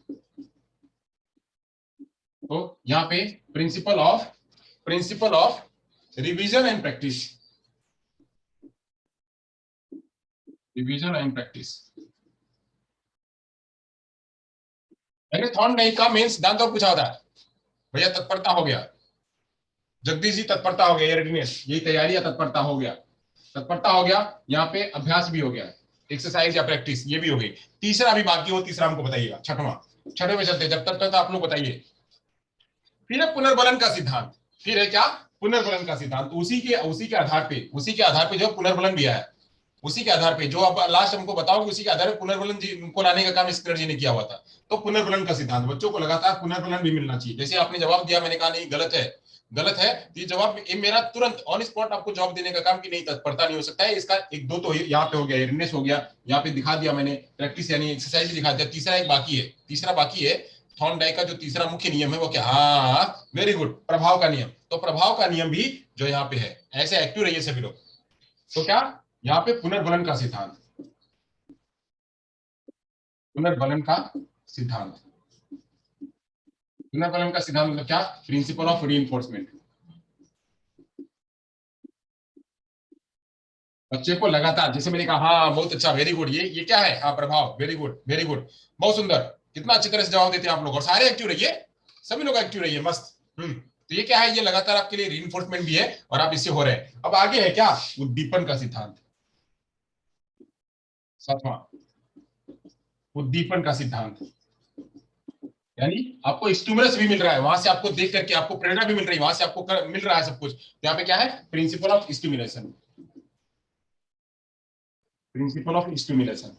तो यहाँ पे principle of revision and practice, revision and practice. मैंने थॉर्नडाइक का मेन सिद्धांत और पूछा था भैया, तत्परता हो गया, जगदीश जी तत्परता हो गया, ये रेडीनेस, यही तैयारी या तत्परता हो गया, तत्परता हो गया, यहाँ पे अभ्यास भी हो गया, एक्सरसाइज या प्रैक्टिस ये भी हो गई। तीसरा भी बाकी हो, तीसरा हमको बताइएगा, छठवें में चलते, जब तक आप लोग बताइए। फिर है पुनर्बलन का सिद्धांत, फिर है क्या? पुनर्बलन का सिद्धांत। उसी के आधार पे जो पुनर्बलन भी है, उसी के आधार पे जो अब लास्ट हमको बताओगे, उसी के आधार पे पुनर्बलन जी को लाने का काम स्किनर जी ने किया हुआ था। तो पुनर्बलन का सिद्धांत, बच्चों को लगातार पुनर्बलन भी मिलना चाहिए। जैसे आपने जवाब दिया, मैंने कहा नहीं गलत है, गलत है, ये जवाब ये मेरा तुरंत ऑन स्पॉट आपको जवाब देने का काम की नहीं, तत्परता नहीं हो सकता है इसका। एक दो तो यहाँ पे हो गया, रेडीनेस हो गया, यहाँ पे दिखा दिया मैंने, प्रैक्टिस यानी एक्सरसाइज भी दिखा दिया। तीसरा एक बाकी है, तीसरा बाकी है थॉर्नडाइक का जो तीसरा मुख्य नियम है वो क्या? हाँ वेरी गुड, प्रभाव का नियम। तो प्रभाव का नियम भी जो यहाँ पे है, ऐसे एक्टिव रहिए सभी लोग। तो क्या यहाँ पे पुनर्बलन का सिद्धांत, पुनर्बलन का सिद्धांत, पुनर्बलन का सिद्धांत मतलब क्या? Principle of reinforcement. बच्चे को लगातार, जैसे मैंने कहा हाँ बहुत अच्छा, वेरी गुड, ये क्या है? हाँ प्रभाव, वेरी गुड वेरी गुड, बहुत सुंदर, कितना अच्छी तरह से जवाब देते हैं आप लोग, और सारे एक्टिव रहिए, सभी लोग एक्टिव रहिए, मस्त। तो ये क्या है? ये लगातार आपके लिए रीइंफोर्समेंट भी है, और आप इससे हो रहे हैं। अब आगे है क्या? उद्दीपन का सिद्धांत, सातवां, उद्दीपन का सिद्धांत। यानी आपको स्टिमुलस भी मिल रहा है, वहां से आपको देख करके आपको प्रेरणा भी मिल रही है, वहां से आपको मिल रहा है सब कुछ। यहाँ पे क्या है? Principle of stimulation, principle of stimulation.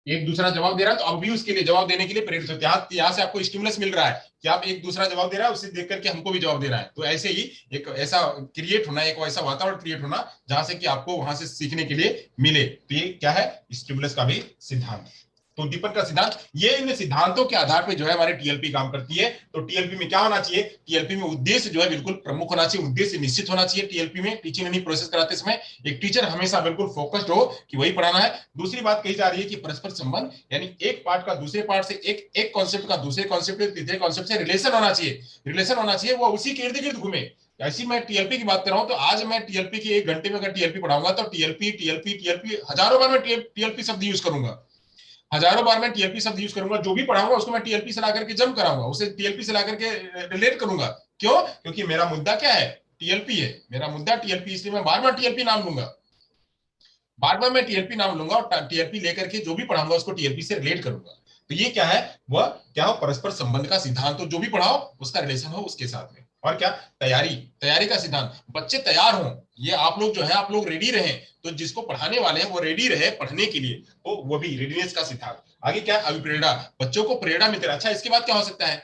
एक दूसरा जवाब दे रहा है तो अब भी उसके लिए जवाब देने के लिए प्रेरित होते हैं। यहाँ से आपको स्टिमुलस मिल रहा है कि आप एक दूसरा जवाब दे रहा है, उसे देख करके हमको भी जवाब दे रहा है। तो ऐसे ही एक ऐसा क्रिएट होना, एक ऐसा वातावरण क्रिएट होना जहां से कि आपको वहां से सीखने के लिए मिले। तो ये क्या है? स्टिमुलस का भी सिद्धांत। तो उद्दीपन का सिद्धांत, ये इन सिद्धांतों के आधार पे जो है हमारे टीएलपी काम करती है। तो टीएलपी में क्या होना चाहिए? टीएलपी में उद्देश्य जो है बिल्कुल प्रमुख होना चाहिए, उद्देश्य निश्चित होना चाहिए। टीएलपी में टीचिंग लर्निंग प्रोसेस कराते समय एक टीचर हमेशा बिल्कुल फोकस्ड हो कि वही पढ़ाना है। दूसरी बात कही जा रही है कि परस्पर संबंध, यानी एक पार्ट का दूसरे पार्ट से, एक कॉन्सेप्ट का दूसरे कॉन्सेप्ट, तीसरे कॉन्सेप्ट से रिलेशन होना चाहिए, रिलेशन होना चाहिए, वो उसी के इर्द गिर्द घूमे। ऐसी मैं टीएलपी की बात कर रहा हूं, तो आज मैं टीएलपी की 1 घंटे में अगर टीएलपी पढ़ाऊंगा तो टीएलपी टीएलपी टीएलपी हजारों बार मैं टीएलपी शब्द यूज करूंगा, हजारों बार मैं टीएलपी शब्द यूज करूंगा। जो भी पढ़ाऊंगा उसको मैं टीएलपी से लाकर के जम कराऊंगा, उसे टीएलपी से लाकर के रिलेट करूंगा। क्यों? क्योंकि मेरा मुद्दा क्या है? टीएलपी है, मेरा मुद्दा टीएलपी, इसलिए मैं बार बार टीएलपी नाम लूंगा, बार बार मैं टीएलपी नाम लूंगा, और टीएलपी लेकर के जो भी पढ़ाऊंगा उसको टीएलपी से रिलेट करूंगा। तो ये क्या है? वह क्या हो? परस्पर संबंध का सिद्धांत। तो जो भी पढ़ाओ उसका रिलेशन हो उसके साथ में। और क्या? तैयारी, तैयारी का सिद्धांत, बच्चे तैयार हों, ये आप लोग जो है आप लोग रेडी रहे, तो जिसको पढ़ाने वाले हैं वो रेडी रहे पढ़ने के लिए, तो वो भी रेडीनेस का सिद्धांत। आगे क्या? अभिप्रेरणा, बच्चों को प्रेरणा मिलती है। अच्छा इसके बाद क्या हो सकता है?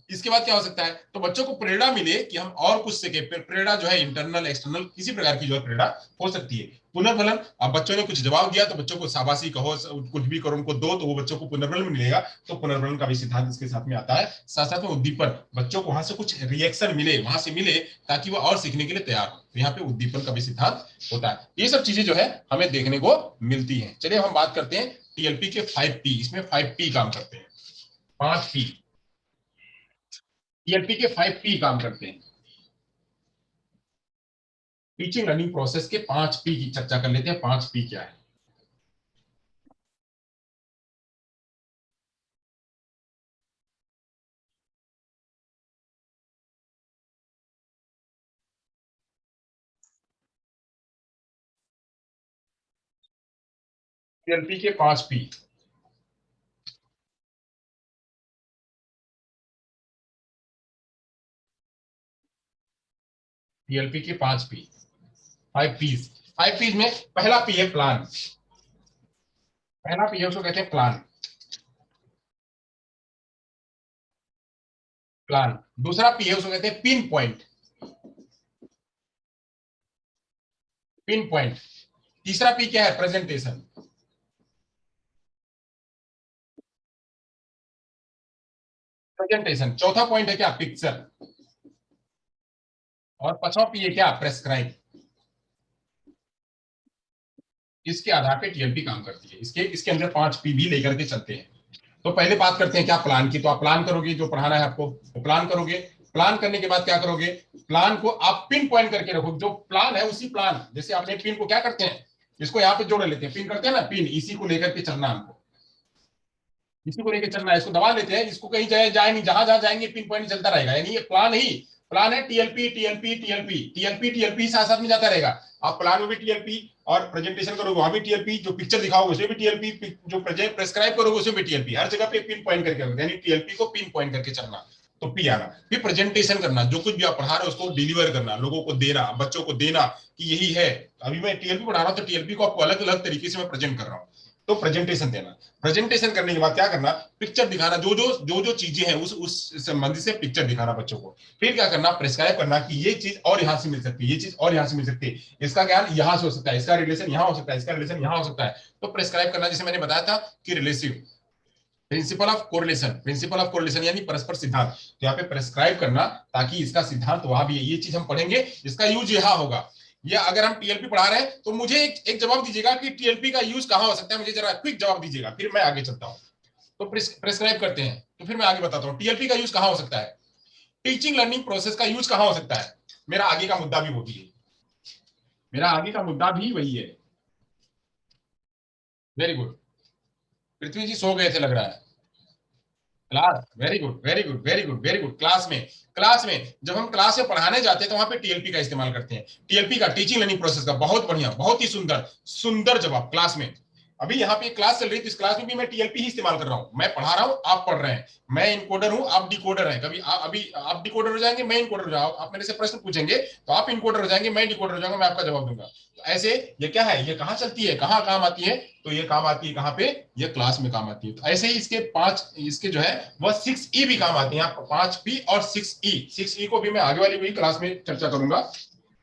इसके बाद क्या हो सकता है, तो बच्चों को प्रेरणा मिले कि हम और कुछ सीखे। प्रेरणा जो है इंटरनल एक्सटर्नल किसी प्रकार की जो है प्रेरणा हो सकती है। पुनर्बलन, अब बच्चों ने कुछ जवाब दिया तो बच्चों को शाबाशी कहो, कुछ भी करो उनको दो, तो वो बच्चों को पुनर्बलन मिलेगा। तो पुनर्बलन का भी सिद्धांत इसके साथ में आता है। साथ साथ में उद्दीपन, बच्चों को वहां से कुछ रिएक्शन मिले, वहां से मिले ताकि वो और सीखने के लिए तैयार हो। तो यहाँ पे उद्दीपन का भी सिद्धांत होता है। ये सब चीजें जो है हमें देखने को मिलती है। चलिए हम बात करते हैं टीएलपी के 5P। इसमें 5P काम करते हैं, 5P। टीएलपी के 5P काम करते हैं। टीचिंग लर्निंग प्रोसेस के 5P की चर्चा कर लेते हैं। 5P क्या है? टीएलपी के 5P। टीएलपी के 5P, 5Ps। 5Ps में पहला पी है प्लान। पहला पी है उसको कहते हैं प्लान। प्लान। दूसरा पी है उसको कहते हैं पिन पॉइंट। Pin point. तीसरा पी क्या है? प्रेजेंटेशन। प्रेजेंटेशन। चौथा पॉइंट है क्या? पिक्चर। और पांचवा पी है क्या? प्रेस्क्राइब। इसके आधार पे टीएलपी काम करती है। इसके इसके अंदर 5P भी लेकर के चलते हैं। तो पहले बात करते हैं क्या प्लान की। तो आप प्लान करोगे, जो पढ़ाना है आपको तो प्लान करोगे। प्लान करने के बाद क्या करोगे? प्लान को आप पिन पॉइंट करके रखो। जो प्लान है उसी प्लान, जैसे आपने पिन को क्या करते हैं, इसको यहाँ पे जोड़ लेते हैं, पिन करते हैं ना, पिन, इसी को लेकर के चलना हमको। इसी को लेकर चलना है, इसको दबा लेते हैं, इसको कहीं जाए जाए नहीं, जहां जहां जाएंगे पिन पॉइंट चलता रहेगा। यानी ये प्लान ही प्लान है। TLP TLP TLP TLP TLP साथ साथ में जाता रहेगा। आप प्लान में भी टीएलपी और प्रेजेंटेशन करोगे वहां भी टीएलपी, जो पिक्चर दिखाओगे उसमें भी टीएलपी, जो प्रेस्क्राइब करोगे उसमें भी टीएलपी, हर जगह पे पिन पॉइंट करके, यानी टीएलपी को पिन पॉइंट करके चलना। तो पी आना। फिर प्रेजेंटेशन करना, जो कुछ भी आप पढ़ा रहे हो उसको डिलीवर करना, लोगों को देना, बच्चों को देना कि यही है। अभी मैं टीएलपी पढ़ा रहा हूं तो टीएलपी को आपको अलग अलग तरीके से मैं प्रेजेंट कर रहा हूं। तो प्रेजेंटेशन देना। प्रेजेंटेशन करने के बाद क्या करना? पिक्चर दिखाना, जो चीजें हैं उस संबंधित से पिक्चर दिखाना बच्चों को। फिर क्या करना? प्रेस्क्राइब करना कि ये चीज और यहां से मिल सकती है, ये चीज और यहां से मिल सकती है, इसका ज्ञान यहां से हो सकता है, इसका रिलेशन यहां हो सकता है, इसका रिलेशन यहां हो सकता है। तो प्रेस्क्राइब करना, जैसे मैंने बताया था कि relative principle of correlation, principle of correlation यानी परस्पर सिद्धांत। तो यहाँ पे प्रेस्क्राइब करना ताकि इसका सिद्धांत वहां भी है, ये चीज हम पढ़ेंगे, इसका यूज यहाँ होगा। या अगर हम टीएलपी पढ़ा रहे हैं तो मुझे एक जवाब दीजिएगा कि टीएलपी का यूज कहां हो सकता है, मुझे जरा क्विक जवाब दीजिएगा, फिर मैं आगे चलता हूं। तो प्रेस्क्राइब करते हैं, तो फिर मैं आगे बताता हूं टीएलपी का यूज कहां हो सकता है, टीचिंग लर्निंग प्रोसेस का यूज कहां हो सकता है। मेरा आगे का मुद्दा भी वो भी है, मेरा आगे का मुद्दा भी वही है। Very good. पृथ्वी जी सो गए थे लग रहा है। Class, very good very good very good very good. Class में जब हम क्लास में पढ़ाने जाते हैं तो वहां पे टीएलपी का इस्तेमाल करते हैं। टीएलपी का, टीचिंग लर्निंग प्रोसेस का, बहुत बढ़िया, बहुत ही सुंदर सुंदर जवाब। क्लास में, अभी यहाँ पे क्लास चल रही थी, इस क्लास में भी मैं टीएलपी ही इस्तेमाल कर रहा हूँ। मैं पढ़ा रहा हूँ, आप पढ़ रहे हैं। मैं इनकोडर हूँ, आप डिकोडर हैं। कभी अभी आप डिकोडर हो जाएंगे, मैं इनकोडर हो जाऊँ, आप मेरे से प्रश्न पूछेंगे तो आप इनकोडर हो जाएंगे, मैं डिकोडर हो जाऊंगा, मैं आपका जवाब दूंगा। तो ऐसे ये क्या है, ये कहाँ चलती है, कहाँ काम आती है? तो ये काम आती है कहाँ पे? ये क्लास में काम आती है। तो ऐसे ही इसके 5, इसके जो है वह 6E भी काम आती है। यहाँ 5P और 6E को भी मैं आगे वाली भी क्लास में चर्चा करूंगा।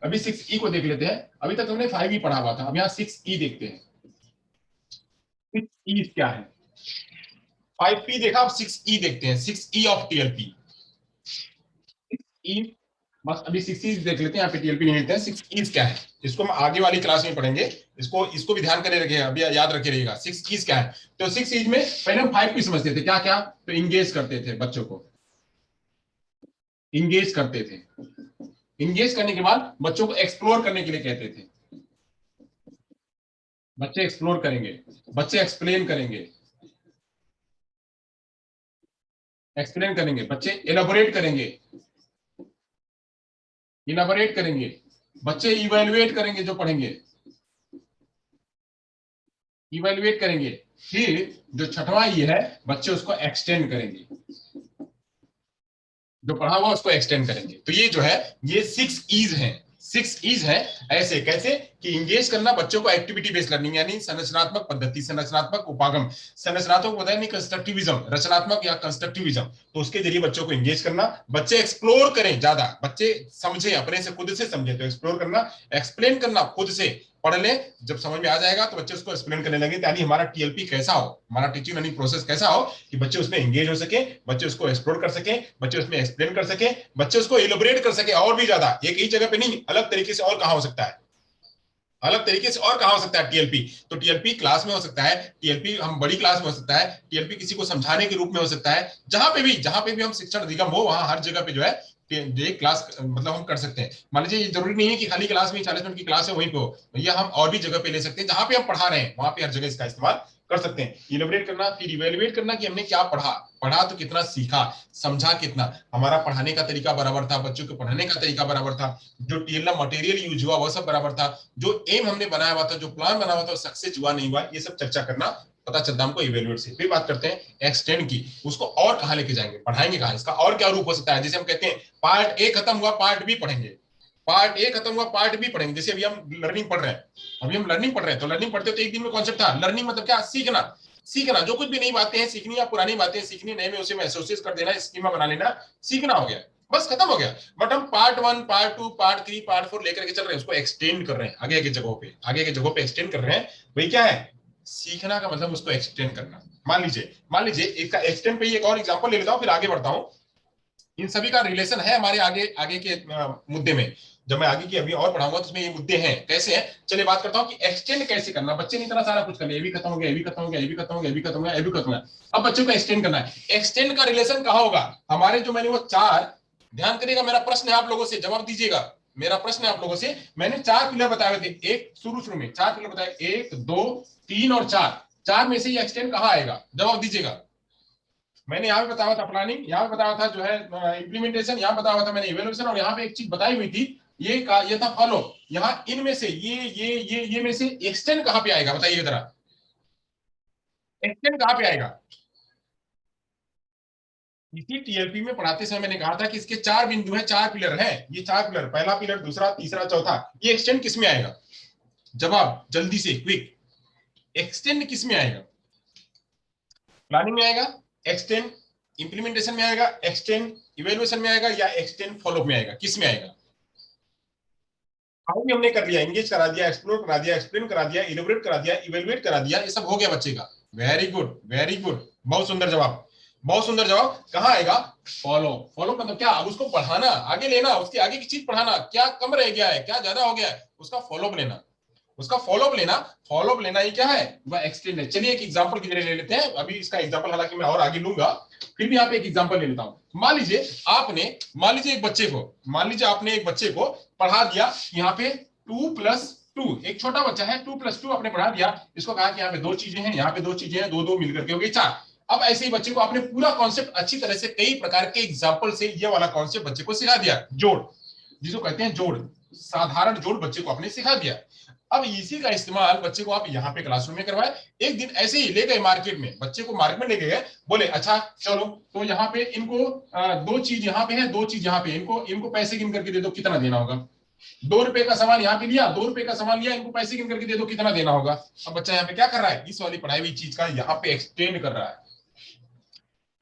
अभी 6E को देख लेते हैं। अभी तक हमने 5E पढ़ा हुआ था, अब यहाँ 6E देखते हैं। 6E क्या है? 5P देखा, अब 6E देखते हैं। 6E of TLP. ई, बस अभी 6E देख लेते हैं, यहाँ पे टीएलपी नहीं लेते हैं। 6E क्या है, इसको हम आगे वाली क्लास में पढ़ेंगे। इसको इसको भी ध्यान करे रखिएगा, अभी याद रखे रहिएगा। 6E क्या है? तो 6E में पहले हम 5P समझते थे, क्या क्या? तो इंगेज करते थे बच्चों को, इंगेज करते थे। इंगेज करने के बाद बच्चों को एक्सप्लोर करने के लिए कहते थे। बच्चे एक्सप्लोर करेंगे, बच्चे एक्सप्लेन करेंगे, एक्सप्लेन करेंगे, बच्चे एलाबोरेट करेंगे, इलाबोरेट करेंगे, बच्चे इवेलुएट करेंगे, जो पढ़ेंगे इवेलुएट करेंगे। फिर जो छठवां ये है, बच्चे उसको एक्सटेंड करेंगे, जो पढ़ा हुआ उसको एक्सटेंड करेंगे। तो ये जो है, ये 6E's हैं। 6E's हैं। ऐसे कैसे कि इंगेज करना बच्चों को, एक्टिविटी बेस्ड लर्निंग यानी संरचनात्मक पद्धति, संरचनात्मक उपागम, संरचनात्मक पता नहीं, कंस्ट्रक्टिविज्म, रचनात्मक या कंस्ट्रक्टिविज्म, तो उसके जरिए बच्चों को एंगेज करना, बच्चे एक्सप्लोर करें ज्यादा, बच्चे समझे, अपने से खुद से समझे, तो एक्सप्लोर करना, एक्सप्लेन करना, खुद से पढ़ ले, जब समझ में आ जाएगा तो बच्चे उसको एक्सप्लेन करने लगे, यानी हमारा टीएलपी कैसा हो, हमारा टीचिंग लर्निंग प्रोसेस कैसा हो कि बच्चे उसमें एंगेज हो सके, बच्चे उसको एक्सप्लोर कर सके, बच्चे उसमें एक्सप्लेन कर सके, बच्चे उसको इलेबोरेट कर सके और भी ज्यादा, एक ही जगह पे नहीं, अलग तरीके से और कहां हो सकता है, अलग तरीके से और कहां हो सकता है टीएलपी, तो टीएलपी क्लास में हो सकता है, टीएलपी हम बड़ी क्लास में हो सकता है, टीएलपी किसी को समझाने के रूप में हो सकता है, जहां पे भी हम शिक्षण अधिगम हो वहां हर जगह पे जो है एक क्लास मतलब हम कर सकते हैं। मान लीजिए जरूरी नहीं है कि खाली क्लास में 40 मिनट की क्लास है वहीं पे हो, भैया हम और भी जगह पे ले सकते हैं, जहां पे हम पढ़ा रहे हैं वहां पे हर जगह इसका इस्तेमाल कर सकते हैं। इलेबोरेट करना, फिर इवेलुएट करना कि हमने क्या पढ़ा, पढ़ा तो कितना सीखा, समझा कितना, हमारा पढ़ाने का तरीका बराबर था, बच्चों को पढ़ाने का तरीका बराबर था, जो टीएलएम मटेरियल यूज हुआ वह सब बराबर था, जो एम हमने बनाया हुआ था, जो प्लान बना हुआ था सक्सेस हुआ नहीं हुआ, ये सब चर्चा करना पता चलता हमको इवेलुएट से। फिर बात करते हैं एक्सटेंड की, उसको और कहां लेके जाएंगे, पढ़ाएंगे कहां, इसका और क्या रूप हो सकता है, जैसे हम कहते हैं पार्ट ए खत्म हुआ पार्ट बी पढ़ेंगे, पार्ट ए खत्म हुआ पार्ट बी पढ़ेंगे, जैसे अभी हम लर्निंग पढ़ रहे हैं, अभी हम लर्निंग पढ़ रहे हैं, तो लर्निंग पढ़ते तो एक दिन में कॉन्सेप्ट था, लर्निंग मतलब क्या, सीखना, सीखना, जो कुछ भी नई बातें हैं सीखनी या पुरानी बातें सीखनी, नए में उसे में एसोसिएट कर देना, स्कीमा बना लेना, सीखना हो गया, बस खत्म हो गया। बट हम पार्ट 1 पार्ट 2 पार्ट 3 पार्ट 4 लेकर के चल रहे हैं, उसको एक्सटेंड कर रहे हैं, आगे के जगहों पे, आगे के जगहों पे एक्सटेंड कर रहे हैं। वही क्या है, सीखना का मतलब उसको एक्सटेंड करना। मान लीजिए एक एक्सटेंड पे एक और एग्जांपल ले लेता हूं फिर आगे बढ़ता हूं, इन सभी का रिलेशन है हमारे आगे आगे के मुद्दे में, जब मैं आगे की अभी और पढ़ाऊंगा तो उसमें ये मुद्दे हैं कैसे हैं। चलिए बात करता हूं कि एक्सटेंड कैसे करना, बच्चे ने इतना सारा कुछ कर लिया, ये भी खत्म हो गया, ये भी खत्म हो गया, ये भी खत्म हो गया, ये भी खत्म हो गया, ये भी खत्म हो गया, अब बच्चों को एक्सटेंड करना है। एक्सटेंड का रिलेशन कहां होगा, हमारे जो मैंने वो चार, ध्यान करिएगा, मेरा प्रश्न है आप लोगों से, जवाब दीजिएगा, मेरा प्रश्न है आप लोगों से, मैंने 4 पिलर बताए थे, एक शुरू में 4 पिलर बताए, 1 2 3 और 4, 4 में से ये एक्सटेंड कहां आएगा, जवाब दीजिएगा। मैंने यहाँ पे बताया था प्लानिंग, यहाँ पे बताया था जो है इम्प्लीमेंटेशन, यहाँ बताया हुआ था मैंने इवेल्युएशन, और यहाँ पे एक चीज बताई हुई थी, ये था फॉलो। यहाँ इनमें से ये में से एक्सटेंड कहाँ पे आएगा, बताइए जरा, एक्सटेंड कहाँ पे आएगा। इसी टीएलपी में पढ़ाते समय मैंने कहा था कि इसके 4 बिंदु हैं, 4 पिलर हैं, ये 4 पिलर, पहला पिलर, दूसरा, तीसरा, चौथा, ये एक्सटेंड किस में आएगा, जवाब जल्दी से क्विक, एक्सटेंड किस में आएगा, प्लानिंग में आएगा, एक्सटेंड इंप्लीमेंटेशन में आएगा, एक्सटेंड इवेल्युएशन में आएगा, या एक्सटेंड फॉलोअप में आएगा, किस में आएगा। भी हमने कर लिया, एंगेज करा दिया, एक्सप्लोर करा दिया, एक्सप्लेन करा दिया, इलेबोरेट करा दिया, इवेलुएट करा दिया, ये सब हो गया बच्चे का। वेरी गुड, वेरी गुड, बहुत सुंदर जवाब, बहुत सुंदर जवाब। कहाँ आएगा, फॉलो, फॉलो मतलब क्या, अब उसको बढ़ाना, आगे लेना, उसकी आगे की चीज पढ़ाना, क्या कम रह गया है, क्या ज्यादा हो गया है, उसका फॉलोअप लेना, उसका फॉलोअप लेना, फॉलोअप लेना ही क्या है, वह एक्सटेंड है। चलिए एक एग्जांपल की तरह ले लेते हैं, अभी इसका एग्जांपल हालांकि मैं और आगे लूंगा, फिर भी यहाँ पे एक एग्जांपल ले लेता हूं। मान लीजिए एक बच्चे को, मान लीजिए आपने एक बच्चे को पढ़ा दिया, यहाँ पे 2+2, एक छोटा बच्चा है, 2+2 आपने पढ़ा दिया, इसको कहा कि यहाँ पे 2 चीजें हैं, यहाँ पे 2 चीजें हैं, 2 मिलकर के हो गई 4। अब ऐसे ही बच्चे को आपने पूरा कॉन्सेप्ट अच्छी तरह से कई प्रकार के एग्जाम्पल से ये वाला कॉन्सेप्ट बच्चे को सिखा दिया, जोड़, जिसको कहते हैं जोड़, साधारण जोड़ बच्चे को आपने सिखा दिया। अब इसी का इस्तेमाल बच्चे को आप यहाँ पे क्लासरूम में करवाए, एक दिन ऐसे ही ले गए मार्केट में, बच्चे को मार्केट में ले गए, बोले अच्छा चलो तो यहाँ पे इनको 2 चीज यहाँ पे है, 2 चीज यहाँ पे, इनको इनको पैसे गिन करके दे दो, कितना देना होगा। 2 रुपए का सामान यहाँ पे लिया, 2 रुपए का सामान लिया, इनको पैसे गिन करके दे दो, कितना देना होगा। अब बच्चा यहाँ पे क्या कर रहा है, इस वाली पढ़ाई हुई चीज का यहाँ पे एक्सटेंड कर रहा है,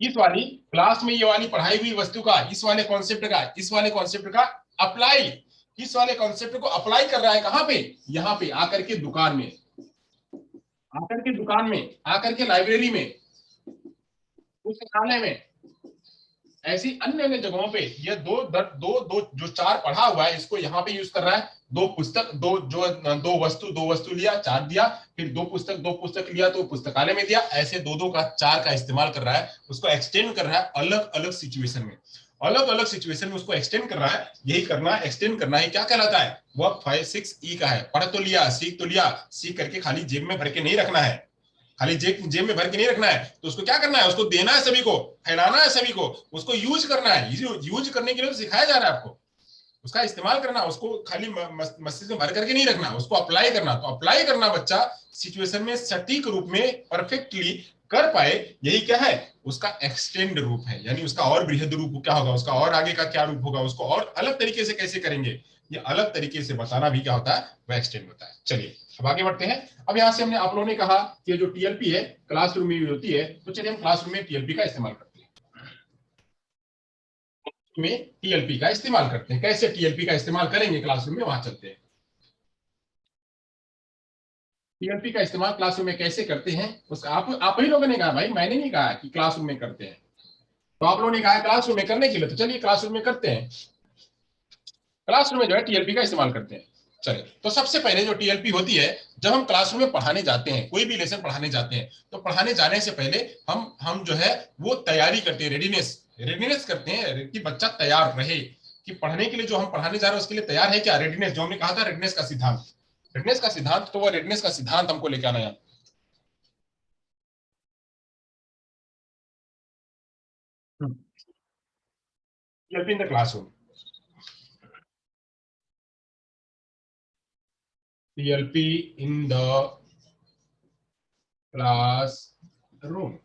इस वाली क्लास में ये वाली पढ़ाई हुई वस्तु का, इस वाले कॉन्सेप्ट का, इस वाले कॉन्सेप्ट का अप्लाई, इस वाले कॉन्सेप्ट को अप्लाई कर रहा है कहां पे, यहाँ पे आकर के दुकान में, आकर के दुकान में, आकर के लाइब्रेरी में, पुस्तकालय में, ऐसी अन्य अन्य जगहों पे ये दो जो 4 पढ़ा हुआ है इसको यहाँ पे यूज कर रहा है। 2 पुस्तक, 2 वस्तु लिया, 4 दिया, फिर 2 पुस्तक लिया तो पुस्तकालय में दिया, ऐसे 2 का 4 का इस्तेमाल कर रहा है, उसको एक्सटेंड कर रहा है अलग अलग सिचुएशन में, अलग अलग सिचुएशन में उसको एक्सटेंड कर रहा है। यही करना, एक्सटेंड करना ही क्या कहलाता है, वह 5-6 का है, पढ़ तो लिया, सीख तो लिया, सीख करके खाली जेब में भर के नहीं रखना है, खाली जेब में भर के नहीं रखना है, तो उसको क्या करना है, उसको देना है सभी को, फैलाना है सभी को, उसको यूज करना है, यूज करने के लिए तो सिखाया जा रहा है आपको, उसका इस्तेमाल करना, उसको खाली मस्तिष्क में भर करके नहीं रखना, उसको अप्लाई करना। तो अप्लाई करना बच्चा सिचुएशन में सटीक रूप में परफेक्टली कर पाए, यही क्या है, उसका एक्सटेंड रूप है, यानी उसका और बृहद रूप क्या होगा, उसका और आगे का क्या रूप होगा, उसको और अलग तरीके से कैसे करेंगे, ये अलग तरीके से बताना भी क्या होता है, वह एक्सटेंड होता है। चलिए अब आगे बढ़ते हैं। अब यहाँ से हमने, आप लोगों ने कहा कि जो टीएलपी है क्लासरूम में भी होती है, तो चलिए हम क्लासरूम में टीएलपी का इस्तेमाल करते हैं। में टीएलपी का इस्तेमाल करते हैं। कैसे टीएलपी का इस्तेमाल करेंगे क्लासरूम में, वहां चलते हैं। टीएलपी का इस्तेमाल क्लासरूम में कैसे करते हैं उसका आप ही लोगों ने कहा, भाई मैंने नहीं कहा कि क्लासरूम में करते हैं। तो आप लोगों ने कहा क्लासरूम में करने के लिए, तो चलिए क्लासरूम में करते हैं। क्लासरूम में जो है टीएलपी का इस्तेमाल करते हैं। चलिए, तो सबसे पहले जो टीएलपी होती है, जब हम क्लासरूम में पढ़ाने जाते हैं, कोई भी लेसन पढ़ाने जाते हैं, तो पढ़ाने जाने से पहले हम जो है वो तैयारी करते हैं, रेडीनेस रेडीनेस करते हैं कि बच्चा तैयार रहे, कि पढ़ने के लिए जो हम पढ़ाने जा रहे हैं उसके लिए तैयार है क्या, रेडीनेस, जो हमने कहा था रेडीनेस का सिद्धांत। रेडीनेस का सिद्धांत, तो वो रेडीनेस का सिद्धांत हमको लेके आना है। TLP in the classroom. TLP in the classroom.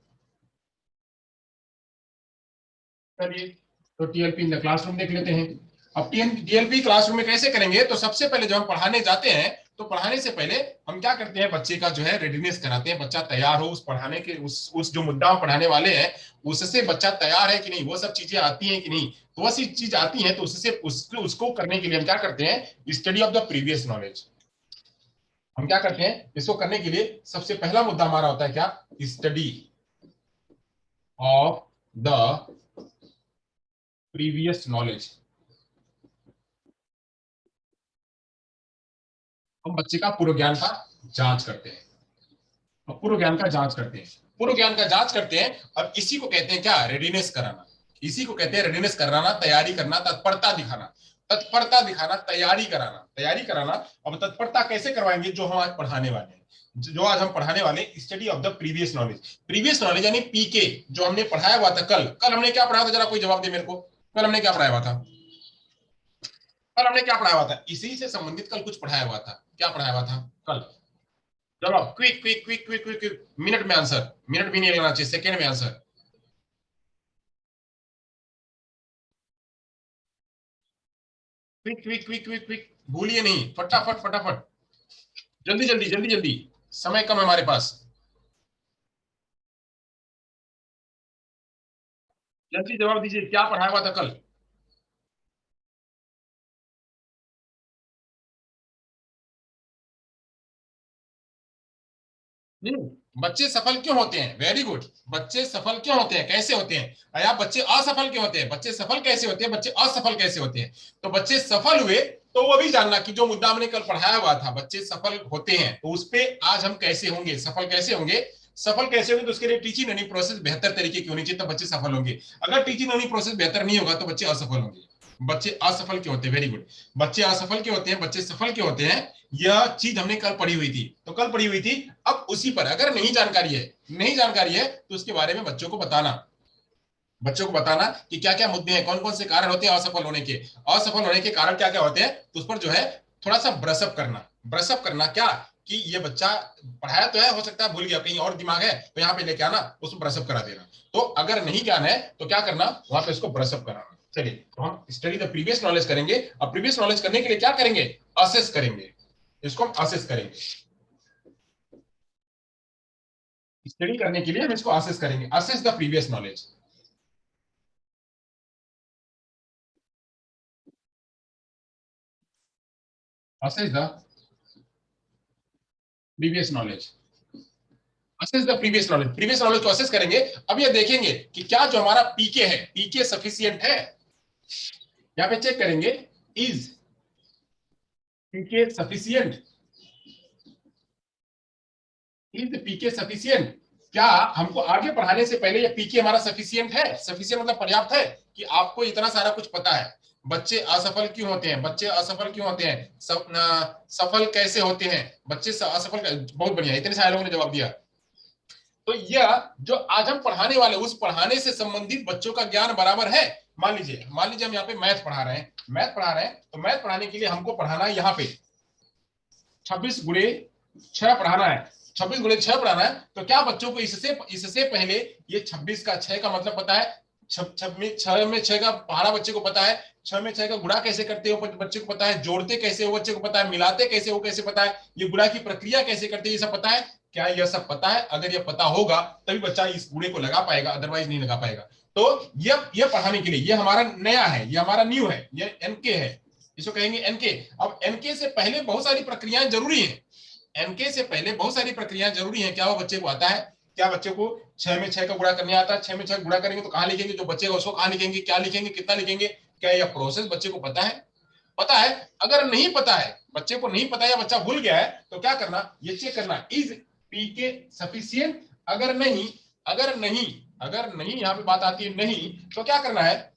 चलिए, तो टीएलपी इन द क्लासरूम देख लेते हैं। अब टीएलपी क्लासरूम में कैसे करेंगे, तो सबसे पहले जब हम पढ़ाने जाते हैं, तो पढ़ाने से पहले हम क्या करते हैं, बच्चे का जो है रेडीनेस कराते हैं, बच्चा तैयार हो उस पढ़ाने के, उस जो मुद्दा हम पढ़ाने वाले हैं उससे बच्चा तैयार है कि नहीं, वो सब चीजें आती हैं कि नहीं। तो वो सी चीज आती है, तो उससे उसको करने के लिए हम क्या करते हैं, study of the previous knowledge. हम क्या करते हैं, इसको करने के लिए सबसे पहला मुद्दा हमारा होता है क्या, study of the previous knowledge. हम बच्चे का पूर्व ज्ञान का जांच करते हैं, और पूर्व ज्ञान का जांच करते हैं, पूर्व ज्ञान का जांच करते हैं। अब इसी को कहते हैं क्या, रेडीनेस कराना। इसी को कहते हैं रेडीनेस कराना, तैयारी करना, तत्परता दिखाना। तत्परता दिखाना, तैयारी कराना, तैयारी कराना। अब तत्परता कैसे करवाएंगे, जो हम आज पढ़ाने वाले हैं, जो आज हम पढ़ाने वाले, study of the previous knowledge. Previous knowledge यानी पीके, जो हमने पढ़ाया हुआ था कल। कल हमने क्या पढ़ाया था, जरा कोई जवाब दे मेरे को। कल हमने क्या पढ़ाया हुआ था, कल हमने क्या पढ़ाया हुआ था, इसी से संबंधित कल कुछ पढ़ाया हुआ था। क्या पढ़ाया हुआ था कल, जवाब, quick quick quick quick quick quick, minute में आंसर, मिनट भी नहीं लगना चाहिए, सेकंड में answer. Quick quick quick quick quick, भूलिए नहीं, फटाफट फटाफट, जल्दी जल्दी जल्दी जल्दी, समय कम है हमारे पास। जल्दी जवाब दीजिए, क्या पढ़ाया हुआ था कल। नहीं, बच्चे सफल क्यों होते हैं, वेरी गुड। बच्चे सफल क्यों होते हैं, कैसे होते हैं, या बच्चे असफल क्यों होते हैं, बच्चे सफल कैसे होते हैं, बच्चे असफल कैसे होते हैं। तो बच्चे सफल हुए, तो वो भी जानना कि जो मुद्दा हमने कल पढ़ाया हुआ था, बच्चे सफल होते हैं, तो उस पे आज हम कैसे होंगे, सफल कैसे होंगे। सफल कैसे होंगे, तो उसके लिए टीचिंग लर्निंग प्रोसेस बेहतर तरीके की होनी चाहिए, तो बच्चे सफल होंगे। अगर टीचिंग लर्निंग प्रोसेस बेहतर नहीं होगा, तो बच्चे असफल होंगे। बच्चे असफल क्यों होते हैं, वेरी गुड। बच्चे असफल क्यों होते हैं, बच्चे सफल क्यों होते हैं, यह चीज हमने कल पढ़ी हुई थी, तो कल पढ़ी हुई थी। अब उसी पर अगर नहीं जानकारी है, नहीं जानकारी है, तो उसके बारे में बच्चों को बताना, बच्चों को बताना कि क्या क्या मुद्दे हैं, कौन कौन से कारण होते हैं असफल होने के, असफल होने के कारण क्या क्या होते हैं, तो उस पर जो है थोड़ा सा ब्रशअप करना। ब्रशअप करना क्या, कि ये बच्चा पढ़ाया तो है, हो सकता है भूल गया, कहीं और दिमाग है, तो यहाँ पे लेके आना, उसको ब्रशअप करा देना। तो अगर नहीं ज्ञान है तो क्या करना, वहां पे उसको ब्रशअप कराना। चलिए, तो हम स्टडी द प्रीवियस नॉलेज करेंगे। अब प्रीवियस नॉलेज करने के लिए क्या करेंगे, असेस करेंगे, इसको हम असेस करेंगे। स्टडी करने के लिए हम इसको असेस करेंगे, assess the previous knowledge. Assess the previous knowledge. Assess the previous knowledge, previous knowledge को असेस करेंगे। अब ये देखेंगे कि क्या जो हमारा पीके है, पीके सफिशियंट है। यहाँ पे चेक करेंगे, is PK sufficient, is PK sufficient. क्या हमको आगे पढ़ाने से पहले ये पीके हमारा सफिशियंट है, सफिशियंट मतलब पर्याप्त है, कि आपको इतना सारा कुछ पता है। बच्चे असफल क्यों होते हैं, बच्चे असफल क्यों होते हैं, सफल कैसे होते हैं, बच्चे असफल, बहुत बढ़िया, इतने सारे लोगों ने जवाब दिया। तो यह जो आज हम पढ़ाने वाले, उस पढ़ाने से संबंधित बच्चों का ज्ञान बराबर है। मान लीजिए हम यहाँ पे मैथ पढ़ा रहे हैं, मैथ पढ़ा रहे हैं, तो मैथ पढ़ाने के लिए हमको पढ़ाना है यहाँ पे 26 गुणे 6 पढ़ाना है, 26 गुणे 6 पढ़ाना है। तो क्या बच्चों को इससे इससे पहले ये 26 का 6 का मतलब पता है, 6 में 6 का पहाड़ा बच्चे को पता है, 6 में 6 का गुणा कैसे करते हो बच्चे को पता है, जोड़ते कैसे हो बच्चे को पता है, मिलाते कैसे हो कैसे पता है, ये गुणा की प्रक्रिया कैसे करते हैं ये सब पता है। क्या यह सब पता है, अगर यह पता होगा तभी बच्चा इस गुणे को लगा पाएगा, अदरवाइज नहीं लगा पाएगा। तो ये पढ़ाने के लिए, ये हमारा नया है, ये हमारा न्यू है, ये एनके है, इसको कहेंगे एनके। अब एनके से पहले बहुत सारी प्रक्रियाएं जरूरी है, एनके से पहले बहुत सारी प्रक्रियाएं जरूरी है। क्या वो बच्चे को आता है? क्या बच्चे को 6 में 6 का गुणा करने आता है? 6 में 6 गुणा करेंगे तो कहां लिखेंगे? जो बच्चे का उसको कहां लिखेंगे, क्या लिखेंगे, कितना लिखेंगे? क्या यह प्रोसेस बच्चे को पता है? पता है? अगर नहीं पता है, बच्चे को नहीं पता या बच्चा भूल गया है, तो क्या करना, ये चेक करना, इज पीके सफिशिएंट? अगर नहीं, अगर नहीं, अगर नहीं, यहां पे बात आती है नहीं, तो क्या करना है?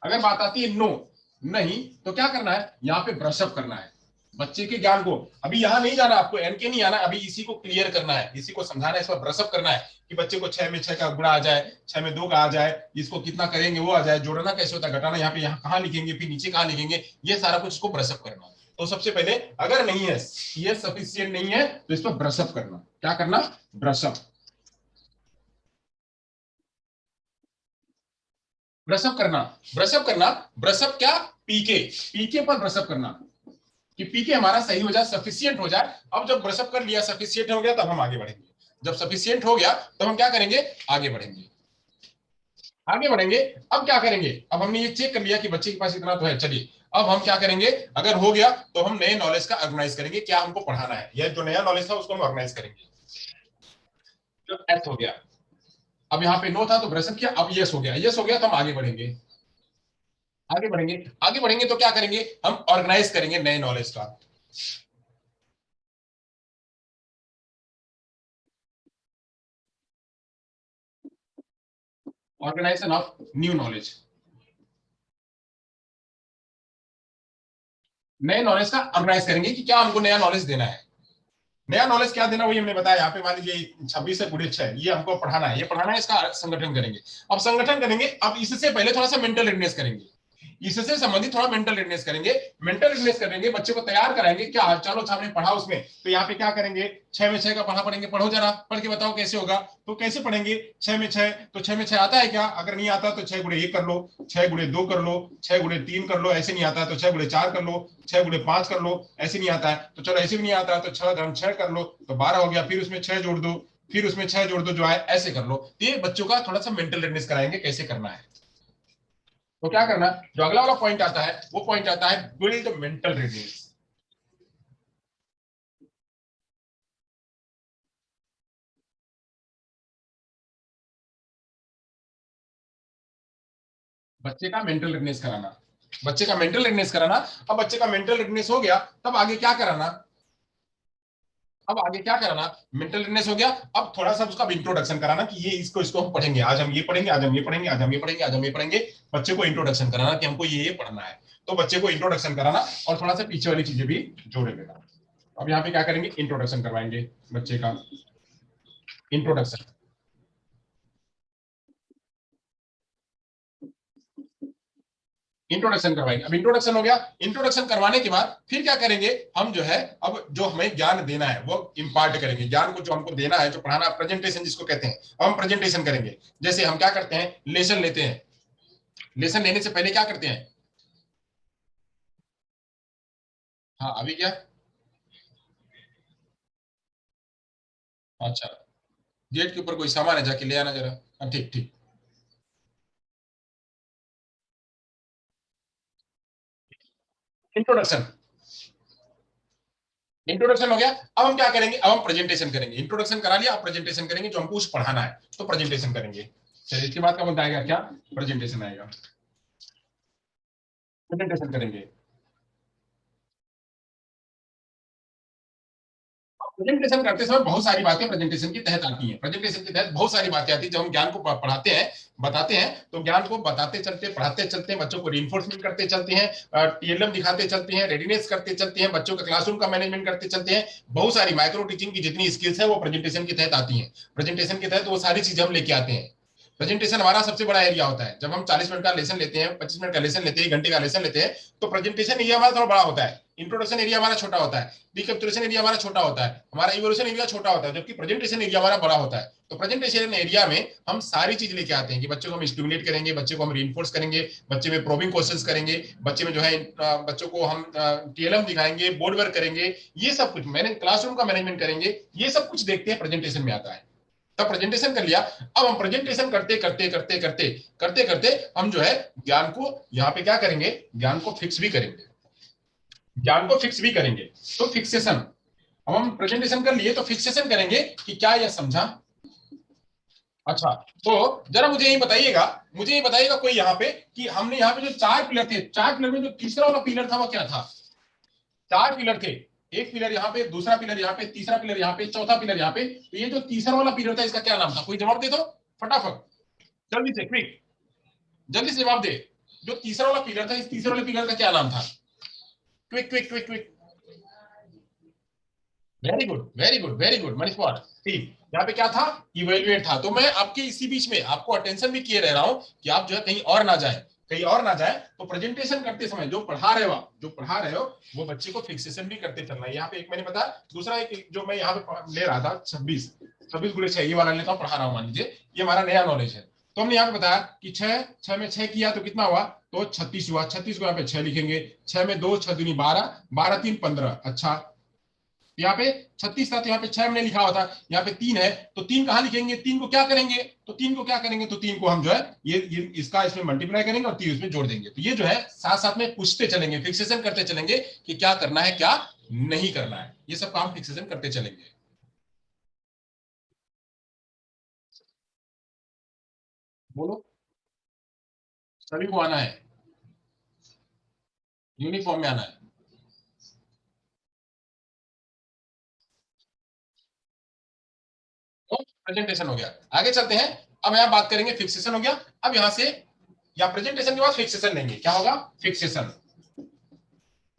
अगर बात आती है नो, नहीं, तो क्या करना है? यहाँ पे ब्रशअप करना है बच्चे के ज्ञान को। अभी यहां नहीं जाना आपको, एनके नहीं आना, अभी इसी को क्लियर करना है, इसी को समझाना है, इस पर ब्रशअप करना है कि बच्चे को 6 में 6 का गुणा आ जाए, 6 में 2 का आ जाए, इसको कितना करेंगे वो आ जाए, जोड़ना कैसे होता है, घटाना यहाँ पे, यहाँ कहाँ लिखेंगे, फिर नीचे कहाँ लिखेंगे, ये सारा कुछ इसको ब्रशअप करना है। तो सबसे पहले अगर नहीं है, ये सफिशियंट नहीं है, तो इस पर ब्रशअप करना। क्या करना? ब्रशअप, ब्रशअप करना, ब्रशअप करना। ब्रशअप क्या? पीके, पीके पर ब्रशअप करना कि पीके हमारा सही हो जाए, सफिशियंट हो जाए। अब जब ब्रशअप कर लिया, सफिशियंट हो गया, तब हम आगे बढ़ेंगे। जब सफिशियंट हो गया तो हम क्या करेंगे? आगे बढ़ेंगे, आगे बढ़ेंगे। अब क्या करेंगे? अब हमने ये चेक कर लिया कि बच्चे के पास इतना तो है, चलिए अब हम क्या करेंगे? अगर हो गया तो हम नए नॉलेज का ऑर्गेनाइज करेंगे, क्या हमको पढ़ाना है, यह जो नया नॉलेज था उसको हम ऑर्गेनाइज करेंगे। जब एथ हो गया, अब यहाँ पे नो था तो ब्रशअप किया, अब यस हो गया, यस हो गया तो हम आगे बढ़ेंगे, आगे बढ़ेंगे, आगे बढ़ेंगे तो क्या करेंगे? हम ऑर्गेनाइज करेंगे नए नॉलेज का, ऑर्गेनाइजेशन ऑफ न्यू नॉलेज, नए नॉलेज का ऑर्गेनाइज करेंगे कि क्या हमको नया नॉलेज देना है। नया नॉलेज क्या देना, वही हमने बताया। यहाँ पे मान लीजिए 26 से पूरे 6, ये हमको पढ़ाना है, ये पढ़ाना है, इसका संगठन करेंगे। अब संगठन करेंगे, अब इससे पहले थोड़ा सा मेंटल रेडनेस करेंगे, इससे संबंधित थोड़ा मेंटल रेडनेस करेंगे। मेंटल रेडनेस करेंगे, बच्चे को तैयार कराएंगे, क्या चलो हमने पढ़ा उसमें, तो यहाँ पे क्या करेंगे? 6 में 6 का पढ़ा पढ़ेंगे, पढ़ो जरा, पढ़ के बताओ कैसे होगा। तो कैसे पढ़ेंगे? 6 में 6, तो 6 में 6 आता है क्या? अगर नहीं आता तो 6 गुणे 1 कर लो, 6 गुणे 2 कर लो, 6 गुणे 3 कर लो, ऐसे नहीं आता है तो 6 गुणे 4 कर लो, 6 गुणे 5 कर लो, ऐसे नहीं आता है तो चलो ऐसे भी नहीं आता है तो 6 धन 6 कर लो, तो 12 हो गया, फिर उसमें 6 जोड़ दो, फिर उसमें 6 जोड़ दो जो आए, ऐसे कर लो। ये बच्चों का थोड़ा सा मेंटल रेडनेस कराएंगे कैसे करना है। तो क्या करना, जो अगला वाला पॉइंट आता है वो पॉइंट आता है बिल्ड मेंटल रेडनेस। बच्चे का मेंटल रेडनेस कराना, बच्चे का मेंटल रेडनेस कराना। अब बच्चे का मेंटल रेडनेस हो गया, तब आगे क्या कराना? अब आगे क्या कराना? मेंटल रेडनेस हो गया, अब थोड़ा सा उसका इंट्रोडक्शन कराना कि ये इसको इसको हम पढ़ेंगे, आज हम ये पढ़ेंगे, आज हम ये पढ़ेंगे, आज हम ये पढ़ेंगे, आज हम ये पढ़ेंगे। बच्चे को इंट्रोडक्शन कराना कि हमको ये पढ़ना है, तो बच्चे को इंट्रोडक्शन कराना और थोड़ा सा पीछे वाली चीजें भी जोड़े देना। अब यहाँ पे क्या करेंगे? इंट्रोडक्शन करवाएंगे बच्चे का, इंट्रोडक्शन, इंट्रोडक्शन करवाएंगे। अब इंट्रोडक्शन हो गया, इंट्रोडक्शन करवाने के बाद फिर क्या करेंगे? हम जो है, अब जो हमें ज्ञान देना है वो इंपार्ट करेंगे, ज्ञान को जो हमको देना है, जो पढ़ाना, प्रेजेंटेशन जिसको कहते हैं, अब हम प्रेजेंटेशन करेंगे। जैसे हम क्या करते हैं? लेसन लेते हैं, लेसन लेने से पहले क्या करते हैं? हाँ अभी क्या? अच्छा, गेट के ऊपर कोई सामान है, जाके ले आना जरा। हाँ ठीक ठीक, इंट्रोडक्शन, इंट्रोडक्शन हो गया। अब हम क्या करेंगे? अब हम प्रेजेंटेशन करेंगे। इंट्रोडक्शन करा लिया, अब प्रेजेंटेशन करेंगे, जो हमको कुछ पढ़ाना है तो प्रेजेंटेशन करेंगे। चलिए इसके बाद का मुद्दा आएगा क्या? प्रेजेंटेशन आएगा, प्रेजेंटेशन करेंगे। प्रेजेंटेशन करते समय बहुत सारी बातें प्रेजेंटेशन के तहत आती हैं, प्रेजेंटेशन के तहत बहुत सारी बातें आती हैं। जब हम ज्ञान को पढ़ाते हैं, बताते हैं, तो ज्ञान को बताते चलते, पढ़ाते चलते हैं, बच्चों को रिइंफोर्समेंट करते चलते हैं, टीएलएम दिखाते चलते हैं, रेडीनेस करते चलते हैं, बच्चों का क्लासरूम का मैनेजमेंट करते चलते हैं। बहुत सारी माइक्रो टीचिंग की जितनी स्किल्स है वो प्रेजेंटेशन के तहत आती हैं। प्रेजेंटेशन के तहत वो सारी चीजें हम लेके आते हैं। प्रेजेंटेशन हमारा सबसे बड़ा एरिया होता है। जब हम 40 मिनट का लेसन लेते हैं, 25 मिनट का लेसन लेते हैं, 1 घंटे का लेसन लेते हैं, तो प्रेजेंटेशन एरिया हमारा थोड़ा बड़ा होता है, इंट्रोडक्शन एरिया हमारा छोटा होता है, रिकैपिचुलेशन एरिया हमारा छोटा होता है, हमारा इवोल्यूशन एरिया छोटा होता है, जबकि प्रेजेंटेशन एरिया हमारा बड़ा होता है। तो प्रेजेंटेशन एरिया में हम सारी चीज लेके आते हैं कि बच्चों को हम स्टिमुलेट करेंगे, बच्चे को हम रीइंफोर्स करेंगे, बच्चे में प्रोबिंग क्वेश्चंस करेंगे, बच्चे में जो है बच्चों को हम टीएलएम दिखाएंगे, बोर्ड वर्क करेंगे, ये सब कुछ मैंने क्लासरूम का मैनेजमेंट करेंगे, ये सब कुछ देखते हैं प्रेजेंटेशन में आता है। तब प्रेजेंटेशन कर लिया। अब हम प्रेजेंटेशन करते करते करते करते करते करते हम जो है ज्ञान को यहाँ पे क्या करेंगे, ज्ञान को फिक्स भी करेंगे, ज्ञान को फिक्स भी करेंगे। तो फिक्सेशन, अब हम प्रेजेंटेशन कर लिए तो फिक्सेशन करेंगे कि क्या यह समझा। अच्छा, तो जरा मुझे ये बताइएगा कोई यहाँ पे कि हमने यहाँ पे जो चार पिलर थे, चार पिलर में जो तीसरा वाला पिलर था वो क्या था। चार पिलर थे, एक पिलर यहाँ पे, दूसरा पिलर यहाँ पे, तीसरा पिलर यहाँ पे, चौथा पिलर यहाँ पे। तो ये जो तीसरा वाला पिलर था इसका क्या नाम था, कोई जवाब दे दो फटाफट, जल्दी से, क्विक, जल्दी से जवाब दे। जो तीसरा वाला पिलर था, इस तीसरे वाले पिलर का क्या नाम था, quick quick quick quick. Very good very good very good Manish Kumar. ठीक, यहाँ पे क्या था, इवेल्युएट था। तो मैं आपके इसी बीच में आपको अटेंशन भी किए रह रहा हूँ कि आप जो है कहीं और ना जाए, कहीं और ना जाए। तो प्रेजेंटेशन करते समय जो पढ़ा रहे हो आप, जो पढ़ा रहे हो वो बच्चे को फिक्सेशन भी करते चलना है। यहाँ पे एक मैंने बताया, दूसरा एक जो मैं यहाँ पे ले रहा था 26 26 × 6 ये वाला लेता हूँ, पढ़ा रहा हूँ, मान लीजिए ये हमारा नया नॉलेज है। तो हमने यहाँ पे बताया कि 6 में 6 किया तो कितना हुआ, तो 36 हुआ। 36 को यहाँ पे 6 लिखेंगे, 6 में 2, 6 दूनी 12, 12 3 15। अच्छा, यहाँ पे 36 था तो यहाँ पे 6 हमने लिखा हुआ था, यहाँ पे 3 है तो 3 कहाँ लिखेंगे, 3 को क्या करेंगे, तो 3 को क्या करेंगे, तो 3 को हम जो है ये इसका इसमें मल्टीप्लाई करेंगे और 3 इसमें जोड़ देंगे। तो ये जो है साथ साथ में पूछते चलेंगे, फिक्सेशन करते चलेंगे कि क्या करना है क्या नहीं करना है, ये सब काम फिक्सेशन करते चलेंगे। बोलो, सभी को आना है, यूनिफॉर्म में आना है। तो प्रेजेंटेशन हो गया, आगे चलते हैं। अब यहाँ बात करेंगे, फिक्सेशन हो गया। अब यहाँ से या प्रेजेंटेशन के बाद फिक्सेशन लेंगे, क्या होगा, फिक्सेशन।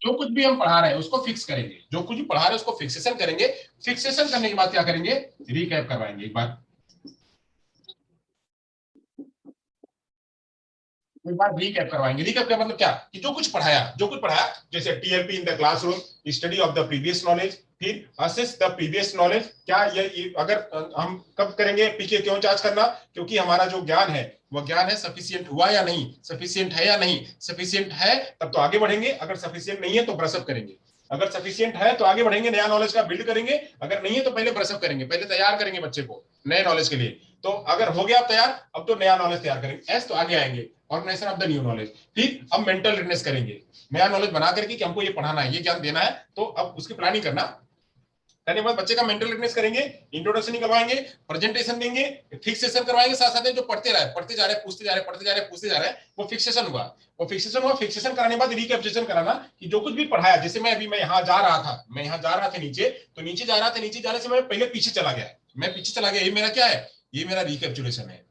जो कुछ भी हम पढ़ा रहे हैं उसको फिक्स करेंगे, जो कुछ भी पढ़ा रहे हैं उसको फिक्सेशन करेंगे। फिक्सेशन करने के बाद क्या करेंगे, रिकैप करवाएंगे एक बार रिकैप करवाएंगे। रिकैप का मतलब क्या, कि जो कुछ पढ़ाया, जैसे TLP in the classroom, study of the previous knowledge, फिर असेस द प्रीवियस नॉलेज। क्या ये अगर हम कब करेंगे, पीछे क्यों जांच करना, क्योंकि हमारा जो ज्ञान है वो ज्ञान है सफिशियंट हुआ या नहीं, सफिशियंट है या नहीं। सफिशियंट है तब तो आगे बढ़ेंगे, अगर सफिशियंट नहीं है तो ब्रशअप करेंगे। अगर सफिशियंट है तो आगे बढ़ेंगे, नया नॉलेज का बिल्ड करेंगे। अगर नहीं है तो पहले ब्रशअप करेंगे, पहले तैयार करेंगे बच्चे को नए नॉलेज के लिए। तो अगर हो गया तैयार, अब तो नया नॉलेज तैयार करेंगे, एस तो आगे आएंगे, organization of the new knowledge. फिर अब मेंटल रिडनेस करेंगे, नया नॉलेज बना करके कि हमको ये पढ़ाना है, ये ज्ञान देना है, तो अब उसकी प्लानिंग करना। करने के बाद बच्चे का मेंटल रिडनेस करेंगे, इंट्रोडक्शन निकलवाएंगे, प्रेजेंटेशन देंगे, फिक्सेशन करवाएंगे। साथ साथ जो पढ़ते रहे, पढ़ते जा रहे, पूछते जा रहे, पढ़ते जा रहे, पूछते जा रहे, वो फिक्सेशन हुआ। वो फिक्सेशन हुआ, फिक्सेशन कराने के बाद रिकैप्चुलेशन कराना कि जो कुछ भी पढ़ाया। जैसे मैं यहाँ जा रहा था, मैं यहाँ जा रहा था नीचे, तो नीचे जा रहा था, नीचे जाने से मैं पहले पीछे चला गया, मैं पीछे चला गया, ये मेरा क्या है, ये मेरा रिकैप्चुलेशन है।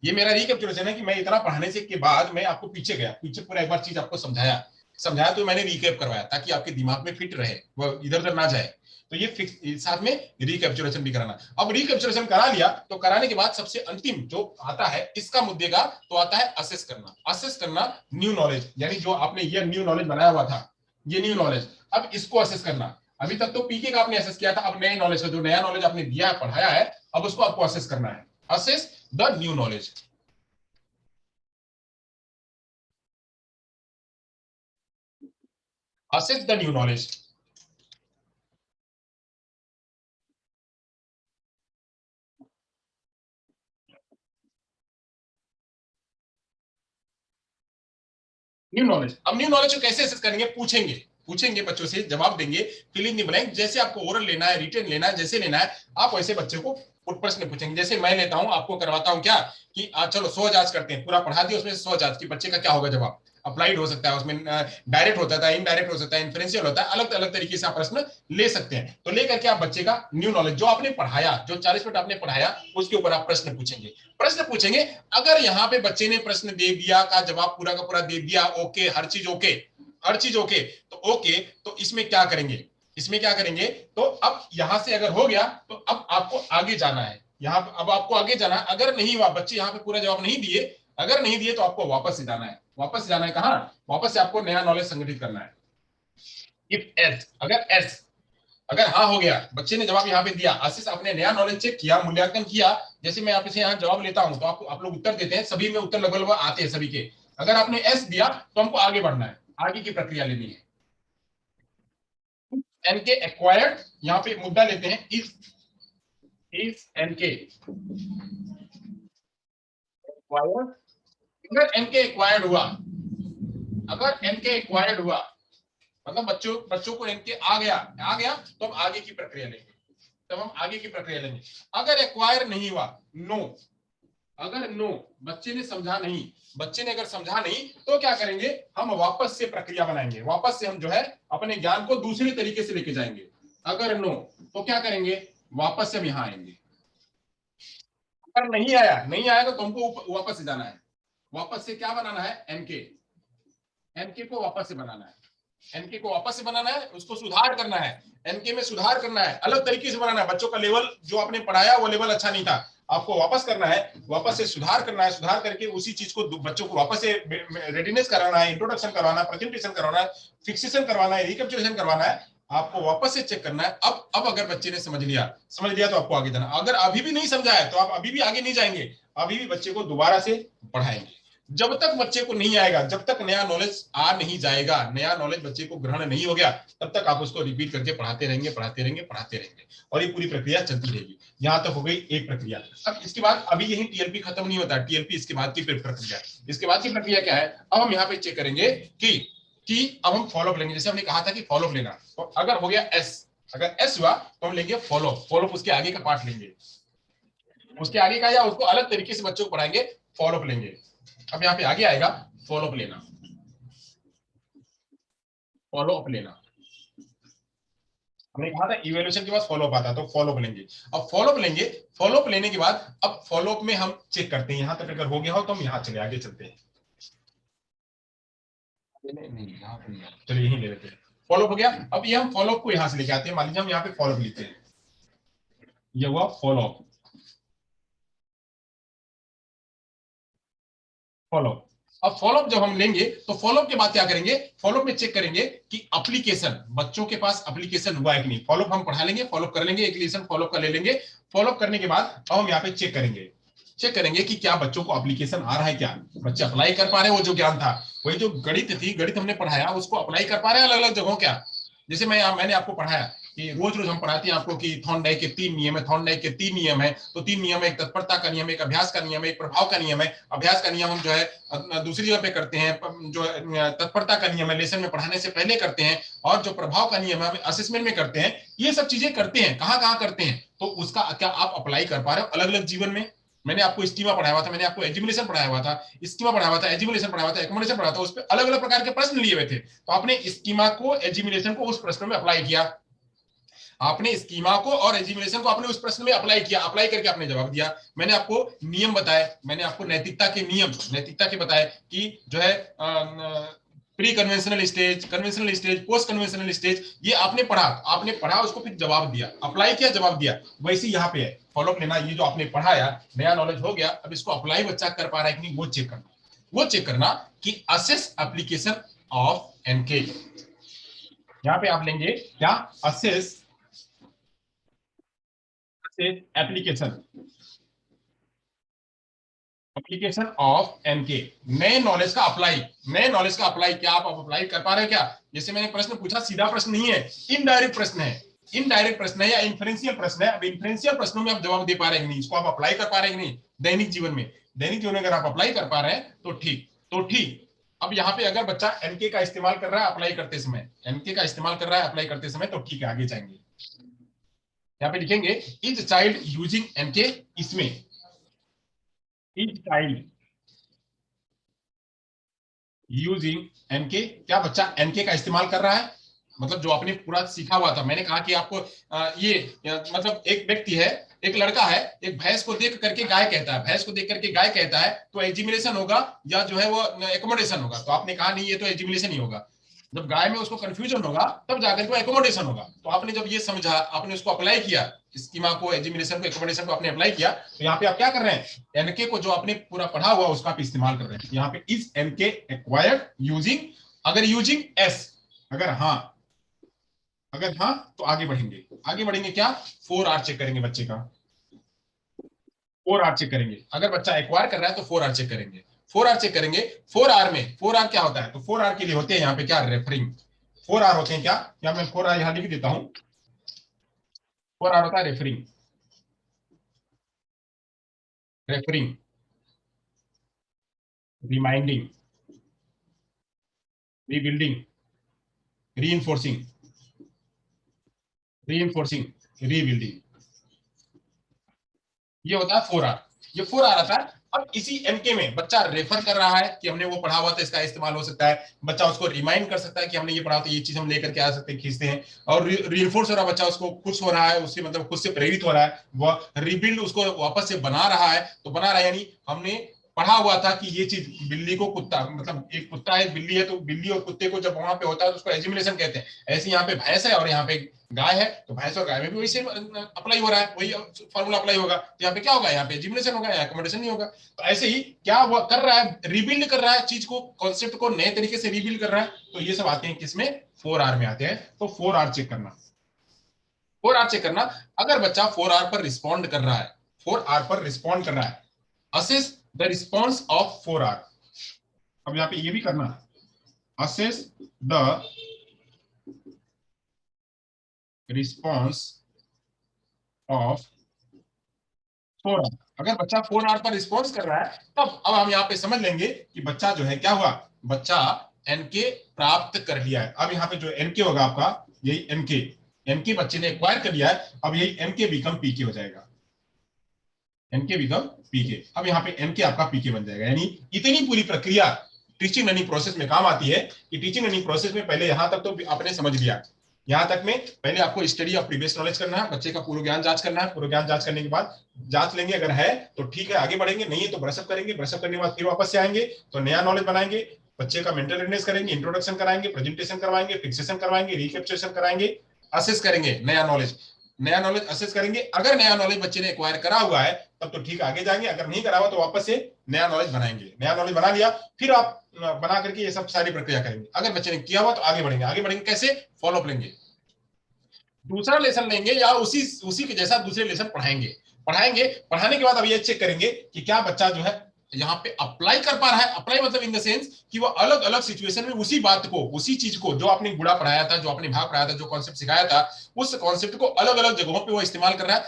ये मेरा रिकैप्चुलेशन है कि मैं इतना पढ़ाने से के बाद मैं आपको पीछे गया, पीछे पूरा एक बार चीज आपको समझाया, समझाया तो मैंने रिकैप करवाया ताकि आपके दिमाग में फिट रहे, वो इधर उधर ना जाए। तो ये फिक्स, साथ में रिकैप्चुलेशन भी कराना। अब रिकैप्चुलेशन करा लिया तो कराने के बाद सबसे अंतिम जो आता है इसका मुद्दे का, तो आता है असेस करना। असेस करना न्यू नॉलेज, यानी जो आपने ये न्यू नॉलेज बनाया हुआ था, ये न्यू नॉलेज, अब इसको असेस करना। अभी तक तो पीके का आपने असेस किया था, अब नए नॉलेज का जो नया नॉलेज आपने दिया है, पढ़ाया है, अब उसको आपको असेस करना है। Assess the new knowledge. Assess the new knowledge. New knowledge, अब न्यू नॉलेज को कैसे असेस करेंगे, पूछेंगे, पूछेंगे बच्चों से, जवाब देंगे, फिल इन द ब्लैंक। जैसे आपको ओरल लेना है, रिटन लेना है, जैसे लेना है, आप वैसे बच्चे को प्रश्न पूछेंगे। जैसे मैं लेता हूं, आपको करवाता हूं क्या, कि चलो स्व जांच करते हैं, पूरा पढ़ा दिया, उसमें स्व जांच की बच्चे का क्या होगा जवाब। अप्लाइड हो सकता है उसमें, डायरेक्ट होता है, इनडायरेक्ट हो सकता है, इन्फ्लुएंशियल होता है, अलग अलग तरीके से आप प्रश्न ले सकते हैं। तो लेकर के आप बच्चे का न्यू नॉलेज जो आपने पढ़ाया, जो 40 मिनट आपने पढ़ाया, उसके ऊपर आप प्रश्न पूछेंगे। प्रश्न पूछेंगे, अगर यहाँ पे बच्चे ने प्रश्न दे दिया का जवाब पूरा का पूरा दे दिया, ओके, हर चीज ओके, हर चीज ओके, तो ओके, तो इसमें क्या करेंगे, इसमें क्या करेंगे, तो अब यहां से अगर हो गया तो अब आपको आगे जाना है, यहाँ अब आपको आगे जाना है। अगर नहीं हुआ, बच्चे यहाँ पे पूरा जवाब नहीं दिए, अगर नहीं दिए तो आपको वापस से जाना है। वापस से जाना है कहाँ, वापस से आपको नया नॉलेज संगठित करना है। इफ एस, अगर एस, अगर हाँ हो गया, बच्चे ने जवाब यहाँ पे दिया, आशीष आपने नया नॉलेज चेक किया, मूल्यांकन किया, जैसे मैं आप इसे यहाँ जवाब लेता हूँ तो आप लोग उत्तर देते हैं, सभी में उत्तर लगभग लगभग आते हैं सभी के। अगर आपने एस दिया तो हमको आगे बढ़ना है, आगे की प्रक्रिया लेनी है। एन के एक्वायर्ड, यहाँ पे मुद्दा लेते हैं, इज इज एनके एक्वायर्ड, अगर एनके एक्वायर्ड हुआ, अगर एनके एक्वायर्ड हुआ मतलब बच्चों बच्चों को एनके आ गया तो हम आगे की प्रक्रिया लेंगे, तब हम आगे की प्रक्रिया लेंगे। अगर एक्वायर नहीं हुआ, नो, अगर नो, बच्चे ने समझा नहीं, बच्चे ने अगर समझा नहीं तो क्या करेंगे, हम वापस से प्रक्रिया बनाएंगे, वापस से हम जो है अपने ज्ञान को दूसरे तरीके से लेके जाएंगे। अगर नो तो क्या करेंगे, वापस से हम यहां आएंगे। अगर नहीं आया, नहीं आया तो तुमको वापस से जाना है, वापस से क्या बनाना है, एनके, एनके को वापस से बनाना है, एनके को वापस से बनाना है, उसको सुधार करना है, एनके में सुधार करना है, अलग तरीके से बनाना है। बच्चों का लेवल जो आपने पढ़ाया वो लेवल अच्छा नहीं था, आपको वापस करना है, वापस से सुधार करना है, सुधार करके उसी चीज को बच्चों को वापस से रेडीनेस कराना है, इंट्रोडक्शन करवाना है, प्रेजेंटेशन करवाना है, फिक्सेशन करवाना है, रिकैप्चुलेशन करवाना है, आपको वापस से चेक करना है। अब अगर बच्चे ने समझ लिया तो आपको आगे जाना, अगर अभी भी नहीं समझा है तो आप अभी भी आगे नहीं जाएंगे, अभी भी बच्चे को दोबारा से पढ़ाएंगे। जब तक बच्चे को नहीं आएगा, जब तक नया नॉलेज आ नहीं जाएगा, नया नॉलेज बच्चे को ग्रहण नहीं हो गया, तब तक आप उसको रिपीट करके पढ़ाते रहेंगे, पढ़ाते रहेंगे, पढ़ाते रहेंगे, और ये पूरी प्रक्रिया चलती रहेगी। यहां तक हो गई एक प्रक्रिया। अब इसके बाद अभी यही टीएलपी खत्म नहीं होता, टीएलपी इसके बाद की प्रक्रिया, इसके बाद की प्रक्रिया क्या है, अब हम यहाँ पे चेक करेंगे कि अब हम फॉलोअप लेंगे। जैसे हमने कहा था कि फॉलोअप लेना, तो अगर हो गया एस, अगर एस हुआ तो हम लेंगे फॉलोअप, फॉलोअप उसके आगे का पार्ट लेंगे, उसके आगे का या उसको अलग तरीके से बच्चों को पढ़ाएंगे, फॉलोअप लेंगे। अब यहाँ पे आगे आएगा फॉलोअप लेना, फॉलोअप लेना, हमने कहा था इवैल्यूएशन के बाद फॉलोअप आता है, तो फॉलोअप लेंगे। अब फॉलोअप लेंगे, फॉलोअप लेने के बाद अब फॉलोअप में हम चेक करते हैं, यहां तक अगर हो गया हो तो हम यहां चले आगे चलते हैं, नहीं यहाँ पे नहीं, चलिए यहीं ले लेते हैं। फॉलोअप हो गया, अब ये हम फॉलोअप को यहां से लेके आते हैं, मान लीजिए हम यहाँ पे फॉलोअप लिखते हैं, ये हुआ फॉलोअप, फॉलोअप। अब फॉलोअप जब हम लेंगे तो फॉलोअप के बाद क्या करेंगे, फॉलोअप में चेक करेंगे कि एप्लीकेशन, बच्चों के पास एप्लीकेशन हुआ है कि नहीं। फॉलोअप हम पढ़ा लेंगे, फॉलोअप कर लेंगे, एक लेसन फॉलोअप का ले लेंगे। फॉलोअप करने के बाद अब हम यहाँ पे चेक करेंगे, चेक करेंगे कि क्या बच्चों को एप्लीकेशन आ रहा है, क्या बच्चे अप्लाई कर पा रहे हैं, वो जो ज्ञान था, वही जो गणित थी, गणित हमने पढ़ाया उसको अप्लाई कर पा रहे हैं अलग अलग जगहों, क्या जैसे मैंने आपको पढ़ाया कि रोज रोज हम पढ़ाते हैं आपको कि थॉर्नडाइक के 3 नियम है, थॉर्नडाइक के 3 नियम है, तो 3 नियम है, एक तत्परता का नियम है, एक अभ्यास का नियम है, एक प्रभाव का नियम है। अभ्यास का नियम हम जो है दूसरी जगह पे करते हैं, जो तत्परता का नियम है लेसन में पढ़ाने से पहले करते हैं, और जो प्रभाव का नियम है हम असेसमेंट में करते हैं। ये सब चीजें करते हैं, कहाँ कहाँ करते हैं, तो उसका क्या आप अप्लाई कर पा रहे हो अलग अलग जीवन में। मैंने आपको स्कीमा पढ़ाया हुआ था, मैंने आपको एजिमुलेशन पढ़ाया हुआ था, स्कीमा पढ़ाया हुआ था, एजिमुलेशन पढ़ाया हुआ था, एकोमोडेशन पढ़ाया था, उस पर अलग अलग प्रकार के प्रश्न लिए हुए थे, तो आपने स्कीमा को एजिमुलेशन को उस प्रश्न में अप्लाई किया, आपने स्कीमा को और एजिमुलेशन को आपने उस प्रश्न में अप्लाई किया, अप्लाई करके आपने जवाब दिया। मैंने आपको नियम बताए, मैंने आपको नैतिकता के नियम, नैतिकता के बताए कि जो है pre conventional stage, conventional stage, post conventional stage, ये आपने पढ़ा, आपने पढ़ा उसको फिर जवाब दिया, अप्लाई किया, जवाब दिया। वैसे यहाँ पे है फॉलोअप लेना, ये जो आपने पढ़ाया नया नॉलेज हो गया, अब इसको अप्लाई बच्चा कर पा रहा है कि नहीं वो चेक करना, वो चेक करना कि असेस एप्लीकेशन ऑफ एनके। यहाँ पे आप लेंगे क्या, असेस एप्लीकेशन, एप्लीकेशन ऑफ एनके, नए नॉलेज का अप्लाई, नए नॉलेज का अप्लाई, क्या आप अप्लाई कर पा रहे हैं क्या। जैसे मैंने प्रश्न पूछा, सीधा प्रश्न नहीं है, इनडायरेक्ट प्रश्न है, इनडायरेक्ट प्रश्न है या इन्फ्रेंशियल प्रश्न है। अब इन्फ्रेंशियल प्रश्नों में आप जवाब दे पा रहे हैं नहीं, इसको आप अप्लाई कर पा रहे हैं नहीं दैनिक जीवन में, दैनिक जीवन में अगर आप अप्लाई कर पा रहे हैं तो ठीक, तो ठीक। अब यहाँ पे अगर बच्चा एनके का इस्तेमाल कर रहा है अप्लाई करते समय, एनके का इस्तेमाल कर रहा है अप्लाई करते समय, तो ठीक है आगे जाएंगे। यहाँ पे लिखेंगे इज चाइल्ड यूजिंग एनके, इसमें इज चाइल्ड यूजिंग एनके, क्या बच्चा एनके का इस्तेमाल कर रहा है, मतलब जो आपने पूरा सीखा हुआ था। मैंने कहा कि आपको मतलब एक व्यक्ति है, एक लड़का है, एक भैंस को देख करके गाय कहता है, भैंस को देख करके गाय कहता है, तो एजिमिलेशन होगा या जो है वो एकोमोडेशन होगा। तो आपने कहा नहीं ये तो एजिमिलेशन ही होगा, जब गाय में उसको कंफ्यूजन होगा तब जाकर के एकोमोडेशन होगा। तो आपने जब ये समझा, आपने उसको अप्लाई किया, स्कीमा को, एजिमिलेशन को, एकोमोडेशन को आपने अप्लाई किया, तो यहाँ पे आप क्या कर रहे हैं, एनके को जो आपने पूरा पढ़ा हुआ उसका आप इस्तेमाल कर रहे हैं। यहाँ पे इज एनके एक्वायर्ड यूजिंग, अगर यूजिंग एस, अगर हाँ, अगर हाँ तो आगे बढ़ेंगे, आगे बढ़ेंगे क्या, 4R चेक करेंगे बच्चे का, 4R चेक करेंगे। अगर बच्चा एक्वायर कर रहा है तो 4R चेक करेंगे, 4R चेक करेंगे। 4R में 4R क्या होता है, तो 4R के लिए होते हैं यहाँ पे क्या, रेफरिंग, 4R होते हैं क्या मैं 4R यहाँ लिख देता हूँ, 4R होता है referring, referring, reminding, rebuilding, reinforcing, reinforcing, rebuilding, ये होता है 4R। ये 4R आता है। अब इसी एमके में बच्चा रेफर कर रहा है कि हमने वो पढ़ा हुआ था, इसका इस्तेमाल हो सकता है। बच्चा उसको रिमाइंड कर सकता है कि हमने ये पढ़ा था, ये चीज हम लेकर के आ सकते हैं, खींचते हैं। और रीइंफोर्स हो रहा है, बच्चा उसको खुश हो रहा है, उससे मतलब खुद से प्रेरित हो रहा है, वह रिबिल्ड उसको वापस से बना रहा है। तो बना रहा है यानी हमने पढ़ा हुआ था कि ये चीज बिल्ली को कुत्ता, मतलब एक कुत्ता है, एक बिल्ली है, तो बिल्ली और कुत्ते को जब वहां पे होता है तो उसको एजिमुलेशन कहते हैं। ऐसे यहाँ पे भैंस है और यहाँ पे गाय है, तो भैंस और गाय में भी वही सेम अप्लाई हो रहा है, वही फॉर्मूला अप्लाई होगा। तो यहाँ पे क्या होगा, यहाँ पे एजिमुलेशन होगा, यहाँ अकोमोडेशन नहीं होगा। तो ऐसे ही क्या वो कर रहा है, रिबिल्ड कर रहा है चीज को, कॉन्सेप्ट को नए तरीके से रिबिल्ड कर रहा है। तो ये सब आते हैं किसमें, 4R में आते हैं। तो 4R चेक करना, 4R चेक करना। अगर बच्चा 4R पर रिस्पॉन्ड कर रहा है, 4R पर रिस्पॉन्ड कर रहा है, assess the response of 4R। अब यहाँ पे ये भी करना, assess the response of 4R। अगर बच्चा 4R पर रिस्पॉन्स कर रहा है, तब अब हम यहाँ पे समझ लेंगे कि बच्चा जो है क्या हुआ, बच्चा एनके प्राप्त कर लिया है। अब यहाँ पे जो एनके होगा आपका, यही एनके, एनके बच्चे ने एक्वायर कर लिया है। अब यही एनके बिकम पीके हो जाएगा, एनके बिकम पीके। अब यहाँ पे एनके आपका पीके बन जाएगा। यानी इतनी पूरी प्रक्रिया टीचिंग लर्निंग प्रोसेस में काम आती है कि टीचिंग लर्निंग प्रोसेस में पहले यहां तक तो आपने समझ लिया, यहां तक में पहले आपको स्टडी ऑफ प्रीवियस नॉलेज करना है, बच्चे का पूर्व ज्ञान जांच करना है। पूर्व ज्ञान जांच करने के बाद जांच लेंगे, अगर है तो ठीक है आगे बढ़ेंगे, नहीं है तो ब्रशअप करेंगे। ब्रशअप करने के बाद फिर वापस से आएंगे तो नया नॉलेज बनाएंगे, बच्चे का मेंटल रेडनेस करेंगे, इंट्रोडक्शन कराएंगे, प्रेजेंटेशन करवाएंगे, फिक्सेशन करवाएंगे, रिकैप्चुलेशन कराएंगे, असेस करेंगे नया नॉलेज, नया नॉलेज असेस करेंगे। अगर नया नॉलेज बच्चे ने एक्वायर करा हुआ है तब तो ठीक आगे जाएंगे, अगर नहीं करा हुआ तो वापस से नया नॉलेज बनाएंगे। नया नॉलेज बना लिया फिर आप बना करके ये सब सारी प्रक्रिया करेंगे। अगर बच्चे ने किया हुआ तो आगे बढ़ेंगे। आगे बढ़ेंगे कैसे, फॉलोअप लेंगे, दूसरा लेसन लेंगे या उसी उसी के जैसा दूसरे लेसन पढ़ाएंगे। पढ़ाएंगे, पढ़ाने के बाद अब ये चेक करेंगे कि क्या बच्चा जो है यहाँ पे अप्लाई कर पा रहा है। अप्लाई मतलब इन द सेंस कि वो अलग अलग सिचुएशन में उसी बात को, उसी चीज को जो आपने गुड़ा पढ़ाया था, जो आपने भाग पढ़ाया था, जो कॉन्सेप्ट सिखाया था, उस कॉन्सेप्ट को अलग अलग जगहों पे वो इस्तेमाल कर रहा है।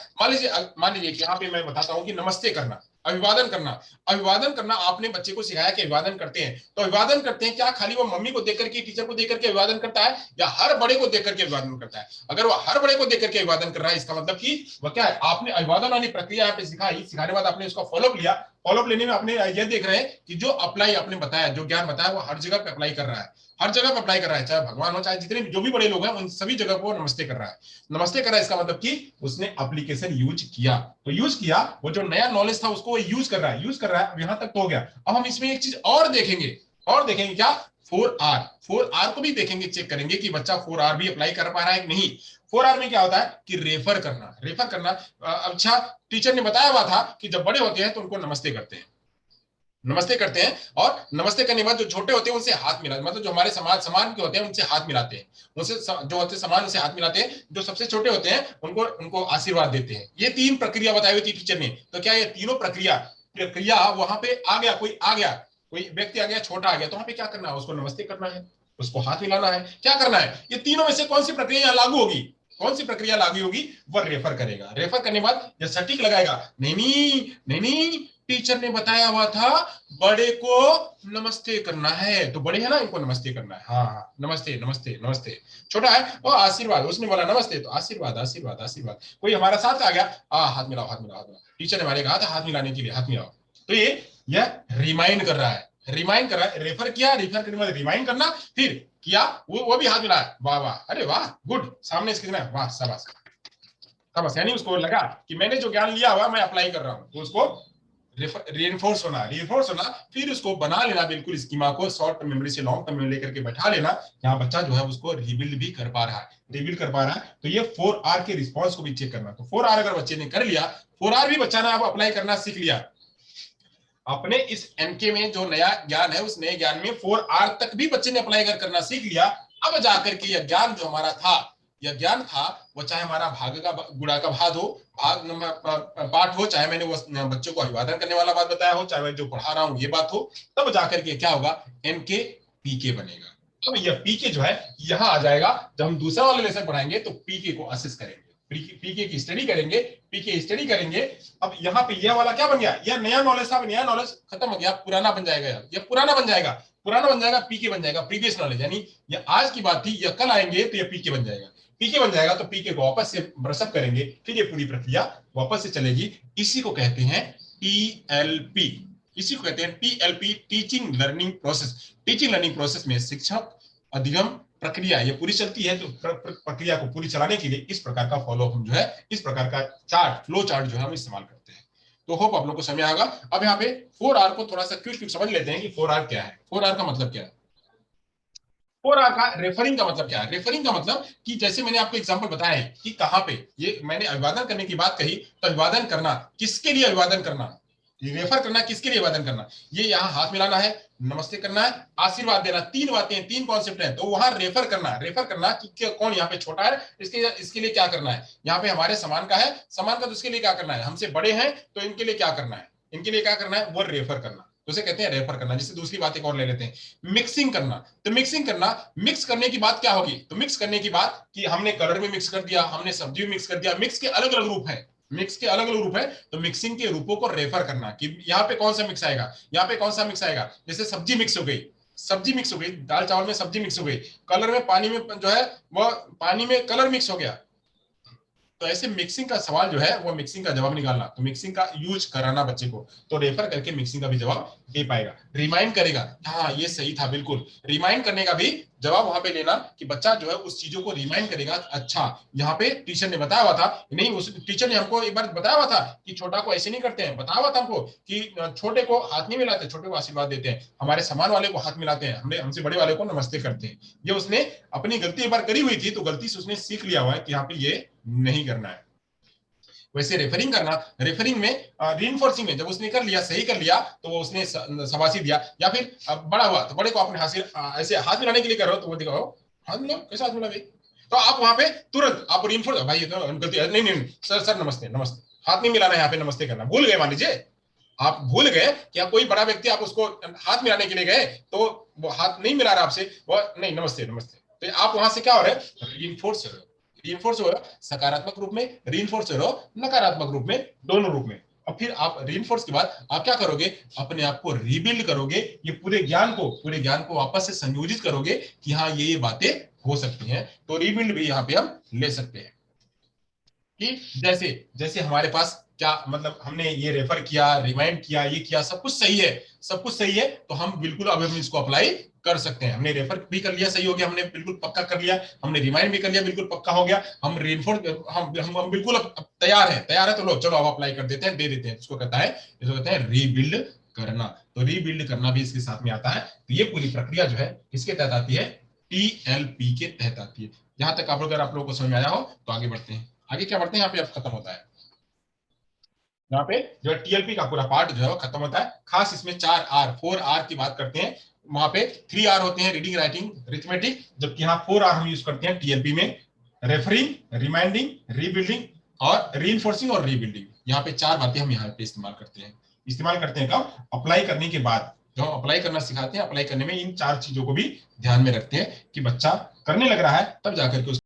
मान लीजिए कि यहाँ पे मैं बताता हूँ कि नमस्ते करना, अभिवादन करना। अभिवादन करना आपने बच्चे को सिखाया कि अभिवादन करते हैं, तो अभिवादन करते हैं क्या खाली वो मम्मी को देख करके, टीचर को देख करके अभिवादन करता है, या हर बड़े को देख करके अभिवादन करता है? अगर वो हर बड़े को देख करके अभिवादन कर रहा है, इसका मतलब कि वह क्या है, आपने अभिवादन वाली प्रक्रिया यहाँ पे सिखाई, सिखाने के बाद आपने उसका फॉलोअप लिया। फॉलोअप लेने में आपने ये देख रहे हैं कि जो अप्लाई आपने बताया, जो ज्ञान बताया, वो हर जगह पे अप्लाई कर रहा है, हर जगह पे अप्लाई कर रहा है, चाहे भगवान हो, चाहे जितने जो भी बड़े लोग हैं, उन सभी जगह को नमस्ते कर रहा है। नमस्ते कर रहा है इसका मतलब कि उसने एप्लीकेशन यूज किया। तो यूज किया, वो जो नया नॉलेज था उसको वो यूज कर रहा है, यूज कर रहा है। अब यहां तक तो हो गया। अब हम इसमें एक चीज और देखेंगे, और देखेंगे क्या, 4R। 4R को भी देखेंगे, चेक करेंगे कि बच्चा 4R भी अप्लाई कर पा रहा है कि नहीं। 4R में क्या होता है कि रेफर करना, रेफर करना। अच्छा, टीचर ने बताया हुआ था कि जब बड़े होते हैं तो उनको नमस्ते करते हैं, नमस्ते करते हैं, और नमस्ते करने के बाद जो छोटे होते हैं उनसे हाथ मिला, मतलब जो हमारे समाज समान के होते हैं उनसे हाथ मिलाते हैं, उनसे जो होते हैं समान उनसे हाथ मिलाते हैं, जो सबसे छोटे होते हैं उनको उनको आशीर्वाद देते हैं। ये 3 प्रक्रिया बताई हुई थी टीचर ने। तो क्या ये तीनों प्रक्रिया प्रक्रिया वहां पे आ गया, कोई आ गया, कोई व्यक्ति आ गया, छोटा आ गया, तो वहां पे क्या करना है, उसको नमस्ते करना है, उसको हाथ मिलाना है, क्या करना है। ये तीनों में से कौन सी प्रक्रिया यहाँ लागू होगी, कौन सी प्रक्रिया लागू होगी, वह रेफर करेगा। रेफर करने के बाद यह सटीक लगाएगा, नहीं नहीं नहीं नहीं, टीचर ने बताया हुआ था बड़े को नमस्ते करना है, तो बड़े है ना, इनको नमस्ते करना है, हाँ हाँ, नमस्ते नमस्ते नमस्ते। छोटा है वो आशीर्वाद, उसने बोला नमस्ते तो आशीर्वाद आशीर्वाद आशीर्वाद। कोई हमारा साथ आ गया, हाथ मिलाओ हाथ मिलाओ हाथ मिलाओ, टीचर ने हमारे कहा था हाथ मिलाने के लिए, हाथ मिलाओ। तो यह रिमाइंड कर रहा है, रिमाइंड कर रहा है। रेफर किया, रेफर करने के बाद रिमाइंड करना, फिर किया, वो भी हाथ मिलाया, वाह वाह, अरे वाह, गुड, सामने स्क्रीन है, वाह शाबाश शाबाश। यानी उसको लगा कि मैंने जो ज्ञान लिया हुआ मैं अप्लाई कर रहा हूँ, तो उसको रिइंफोर्स होना, रिइंफोर्स होना, फिर उसको बना लेना बिल्कुल स्कीमा को, शॉर्ट टर्म मेमोरी से लॉन्ग टर्म मेमोरी लेकर के बैठा लेना। यहाँ बच्चा जो है उसको रिबिल्ड भी कर पा रहा है, रिबिल्ड कर पा रहा है। तो ये 4R के रिस्पॉन्स को भी चेक करना। तो 4R अगर बच्चे ने कर लिया, 4R भी बच्चा ने अब अप्लाई करना सीख लिया, अपने इस एनके में जो नया ज्ञान है, उस नए ज्ञान में 4R तक भी बच्चे ने अप्लाई करना सीख लिया। अब जाकर के यह ज्ञान जो हमारा था, यह ज्ञान था, वो चाहे हमारा भाग का गुणा का भाग हो, भाग पाठ हो, चाहे मैंने वो बच्चों को अभिवादन करने वाला बात बताया हो, चाहे मैं जो पढ़ा रहा हूँ ये बात हो, तब जाकर के क्या होगा, एनके पीके बनेगा। अब यह पीके जो है यहाँ आ जाएगा, जब हम दूसरा वाला लेसन पढ़ाएंगे तो पीके को असेस करेंगे, पीके की स्टडी करेंगे, पीके स्टडी करेंगे। अब यहाँ पे यह वाला क्या बन गया, यह नया नॉलेज था, नया नॉलेज खत्म हो गया, पुराना बन जाएगा, ये पुराना बन जाएगा, पुराना बन जाएगा, पीके बन जाएगा, प्रीवियस नॉलेज। यानी ये आज की बात थी, ये कल आएंगे तो ये पीके बन जाएगा, पीके बन जाएगा तो पीके को वापस से ब्रशअप करेंगे, फिर ये पूरी प्रक्रिया वापस से चलेगी। इसी को कहते हैं टीएलपी, इसी को कहते हैं TLP, teaching learning process. Teaching learning process में शिक्षक अधिगम प्रक्रिया ये पूरी चलती है। तो प्रक्रिया को पूरी चलाने के लिए इस प्रकार का फॉलो हम जो है, इस प्रकार का चार्ट, फ्लो चार्ट जो है हम इस्तेमाल करते हैं। तो होप आप लोग को समझ आएगा। अब यहाँ पे 4R को थोड़ा सा क्विक समझ लेते हैं कि 4R क्या है। 4R का मतलब क्या है? 4R का रेफरिंग का मतलब क्या है? रेफरिंग का मतलब कि जैसे मैंने आपको एग्जांपल बताया है कि कहां पे ये मैंने अभिवादन करने की बात कही, तो अभिवादन करना किसके लिए, अभिवादन करना, रेफर करना किसके लिए, अभिवादन करना, ये यहाँ हाथ मिलाना है, नमस्ते करना है, आशीर्वाद देना, तीन बातें, तीन कॉन्सेप्ट हैं। तो वहां रेफर करना कि कौन यहाँ पे छोटा है, इसके लिए क्या करना है, यहाँ पे हमारे समान का है, समान का तो इसके लिए क्या करना है, हमसे बड़े हैं तो इनके लिए क्या करना है, इनके लिए क्या करना है, वो रेफर करना, तो उसे कहते हैं रेफर करना। जिससे दूसरी बात एक और ले लेते हैं, मिक्सिंग करना। तो मिक्सिंग करना, मिक्स करने की बात क्या होगी, तो मिक्स करने की बात कि हमने कलर में मिक्स कर दिया, हमने सब्जी में मिक्स कर दिया, मिक्स के अलग अलग रूप है, मिक्स के अलग अलग रूप है। तो मिक्सिंग के रूपों को रेफर करना कि यहाँ पे कौन सा मिक्स आएगा, यहाँ पे कौन सा मिक्स आएगा। जैसे सब्जी मिक्स हो गई, सब्जी मिक्स हो गई, दाल चावल में सब्जी मिक्स हो गई, कलर में पानी में जो है वो पानी में कलर मिक्स हो गया। तो ऐसे मिक्सिंग का सवाल जो है वो मिक्सिंग का जवाब निकालना, तो मिक्सिंग का यूज कराना बच्चे को, तो रेफर करके मिक्सिंग का भी जवाब दे पाएगा। रिमाइंड करेगा, हाँ ये सही था, बिल्कुल रिमाइंड करने का भी जवाब वहां पे लेना कि बच्चा जो है उस चीजों को रिमाइंड करेगा। अच्छा यहाँ पे टीचर ने बताया हुआ था, नहीं उस टीचर ने हमको एक बार बताया हुआ था कि छोटा को ऐसे नहीं करते हैं, बताया हुआ था हमको कि छोटे को हाथ नहीं मिलाते, छोटे को आशीर्वाद देते हैं, हमारे समान वाले को हाथ मिलाते हैं, हमने हमसे बड़े वाले को नमस्ते करते हैं। ये उसने अपनी गलती एक बार करी हुई थी, तो गलती से उसने सीख लिया हुआ है कि यहाँ पे ये नहीं करना है। वैसे रेफरिंग करना, रेफरिंग में रीइंफोर्सिंग में जब उसने कर लिया, सही कर लिया, तो वो उसने शाबाशी दिया, या फिर बड़ा हुआ तो बड़े को आपने ऐसे हाथ मिलाने के लिए कर रहे हो, तो वो दिखाओ हाथ मिलाओ, कैसा हाथ मिला भाई, तो आप वहां पे तुरंत आप रीइंफोर्स, भाई ये तो गलती है, नहीं नहीं सर सर नमस्ते नमस्ते, हाथ नहीं मिलाना है, यहाँ पे नमस्ते करना भूल गए, मान लीजिए आप भूल गए कि आप कोई बड़ा व्यक्ति, आप उसको हाथ मिलाने के लिए गए, तो वो हाथ नहीं मिला रहा आपसे, वो नहीं नमस्ते नमस्ते, तो आप वहां से क्या हो रहे हैं, रीइंफोर्स, रीइंफोर्स हो रहा है सकारात्मक रूप में, रीइंफोर्स हो रहा है नकारात्मक रूप में, दोनों रूप में। और फिर आप रीइंफोर्स के बाद आप क्या करोगे, अपने आप को रीबिल्ड करोगे, ये पूरे ज्ञान को वापस से संयोजित करोगे कि हाँ ये बातें हो सकती हैं। तो रीबिल्ड भी यहाँ पे हम ले सकते हैं कि जैसे जैसे हमारे पास क्या मतलब, हमने ये रेफर किया, रिमाइंड किया, ये किया, सब कुछ सही है, सब कुछ सही है, तो हम बिल्कुल अब हम इसको अप्लाई कर सकते हैं। हमने रेफर भी कर लिया, सही हो गया, हमने बिल्कुल पक्का कर लिया, हमने रिमाइंड भी कर लिया, बिल्कुल पक्का हो गया, हम रेनफोर्स हम बिल्कुल अब तैयार है, तो लो चलो अब अप्लाई कर देते हैं, दे देते हैं। इसको कहते हैं रीबिल्ड करना। तो रीबिल्ड करना भी इसके साथ में आता है। तो ये पूरी प्रक्रिया जो है किसके तहत आती है, टीएलपी के तहत आती है। यहां तक अगर आप लोगों को समझ में आया हो तो आगे बढ़ते हैं। आगे क्या बढ़ते हैं, यहाँ पे अब खत्म होता है, यहाँ पे जो है टीएलपी का पूरा पार्ट जो है वो खत्म होता है। खास इसमें 4R की बात करते हैं, वहां पे 3R होते हैं, रीडिंग राइटिंग अरिथमेटिक, जबकि यहाँ 4R हम यूज करते हैं टीएलपी में, रेफरिंग, रिमाइंडिंग, रीबिल्डिंग और रीइंफोर्सिंग और रीबिल्डिंग। यहाँ पे चार बातें हम यहाँ पे इस्तेमाल करते हैं कब, अप्लाई करने के बाद। जो हम अप्लाई करना सिखाते हैं, अप्लाई करने में इन चार चीजों को भी ध्यान में रखते हैं कि बच्चा करने लग रहा है, तब जाकर के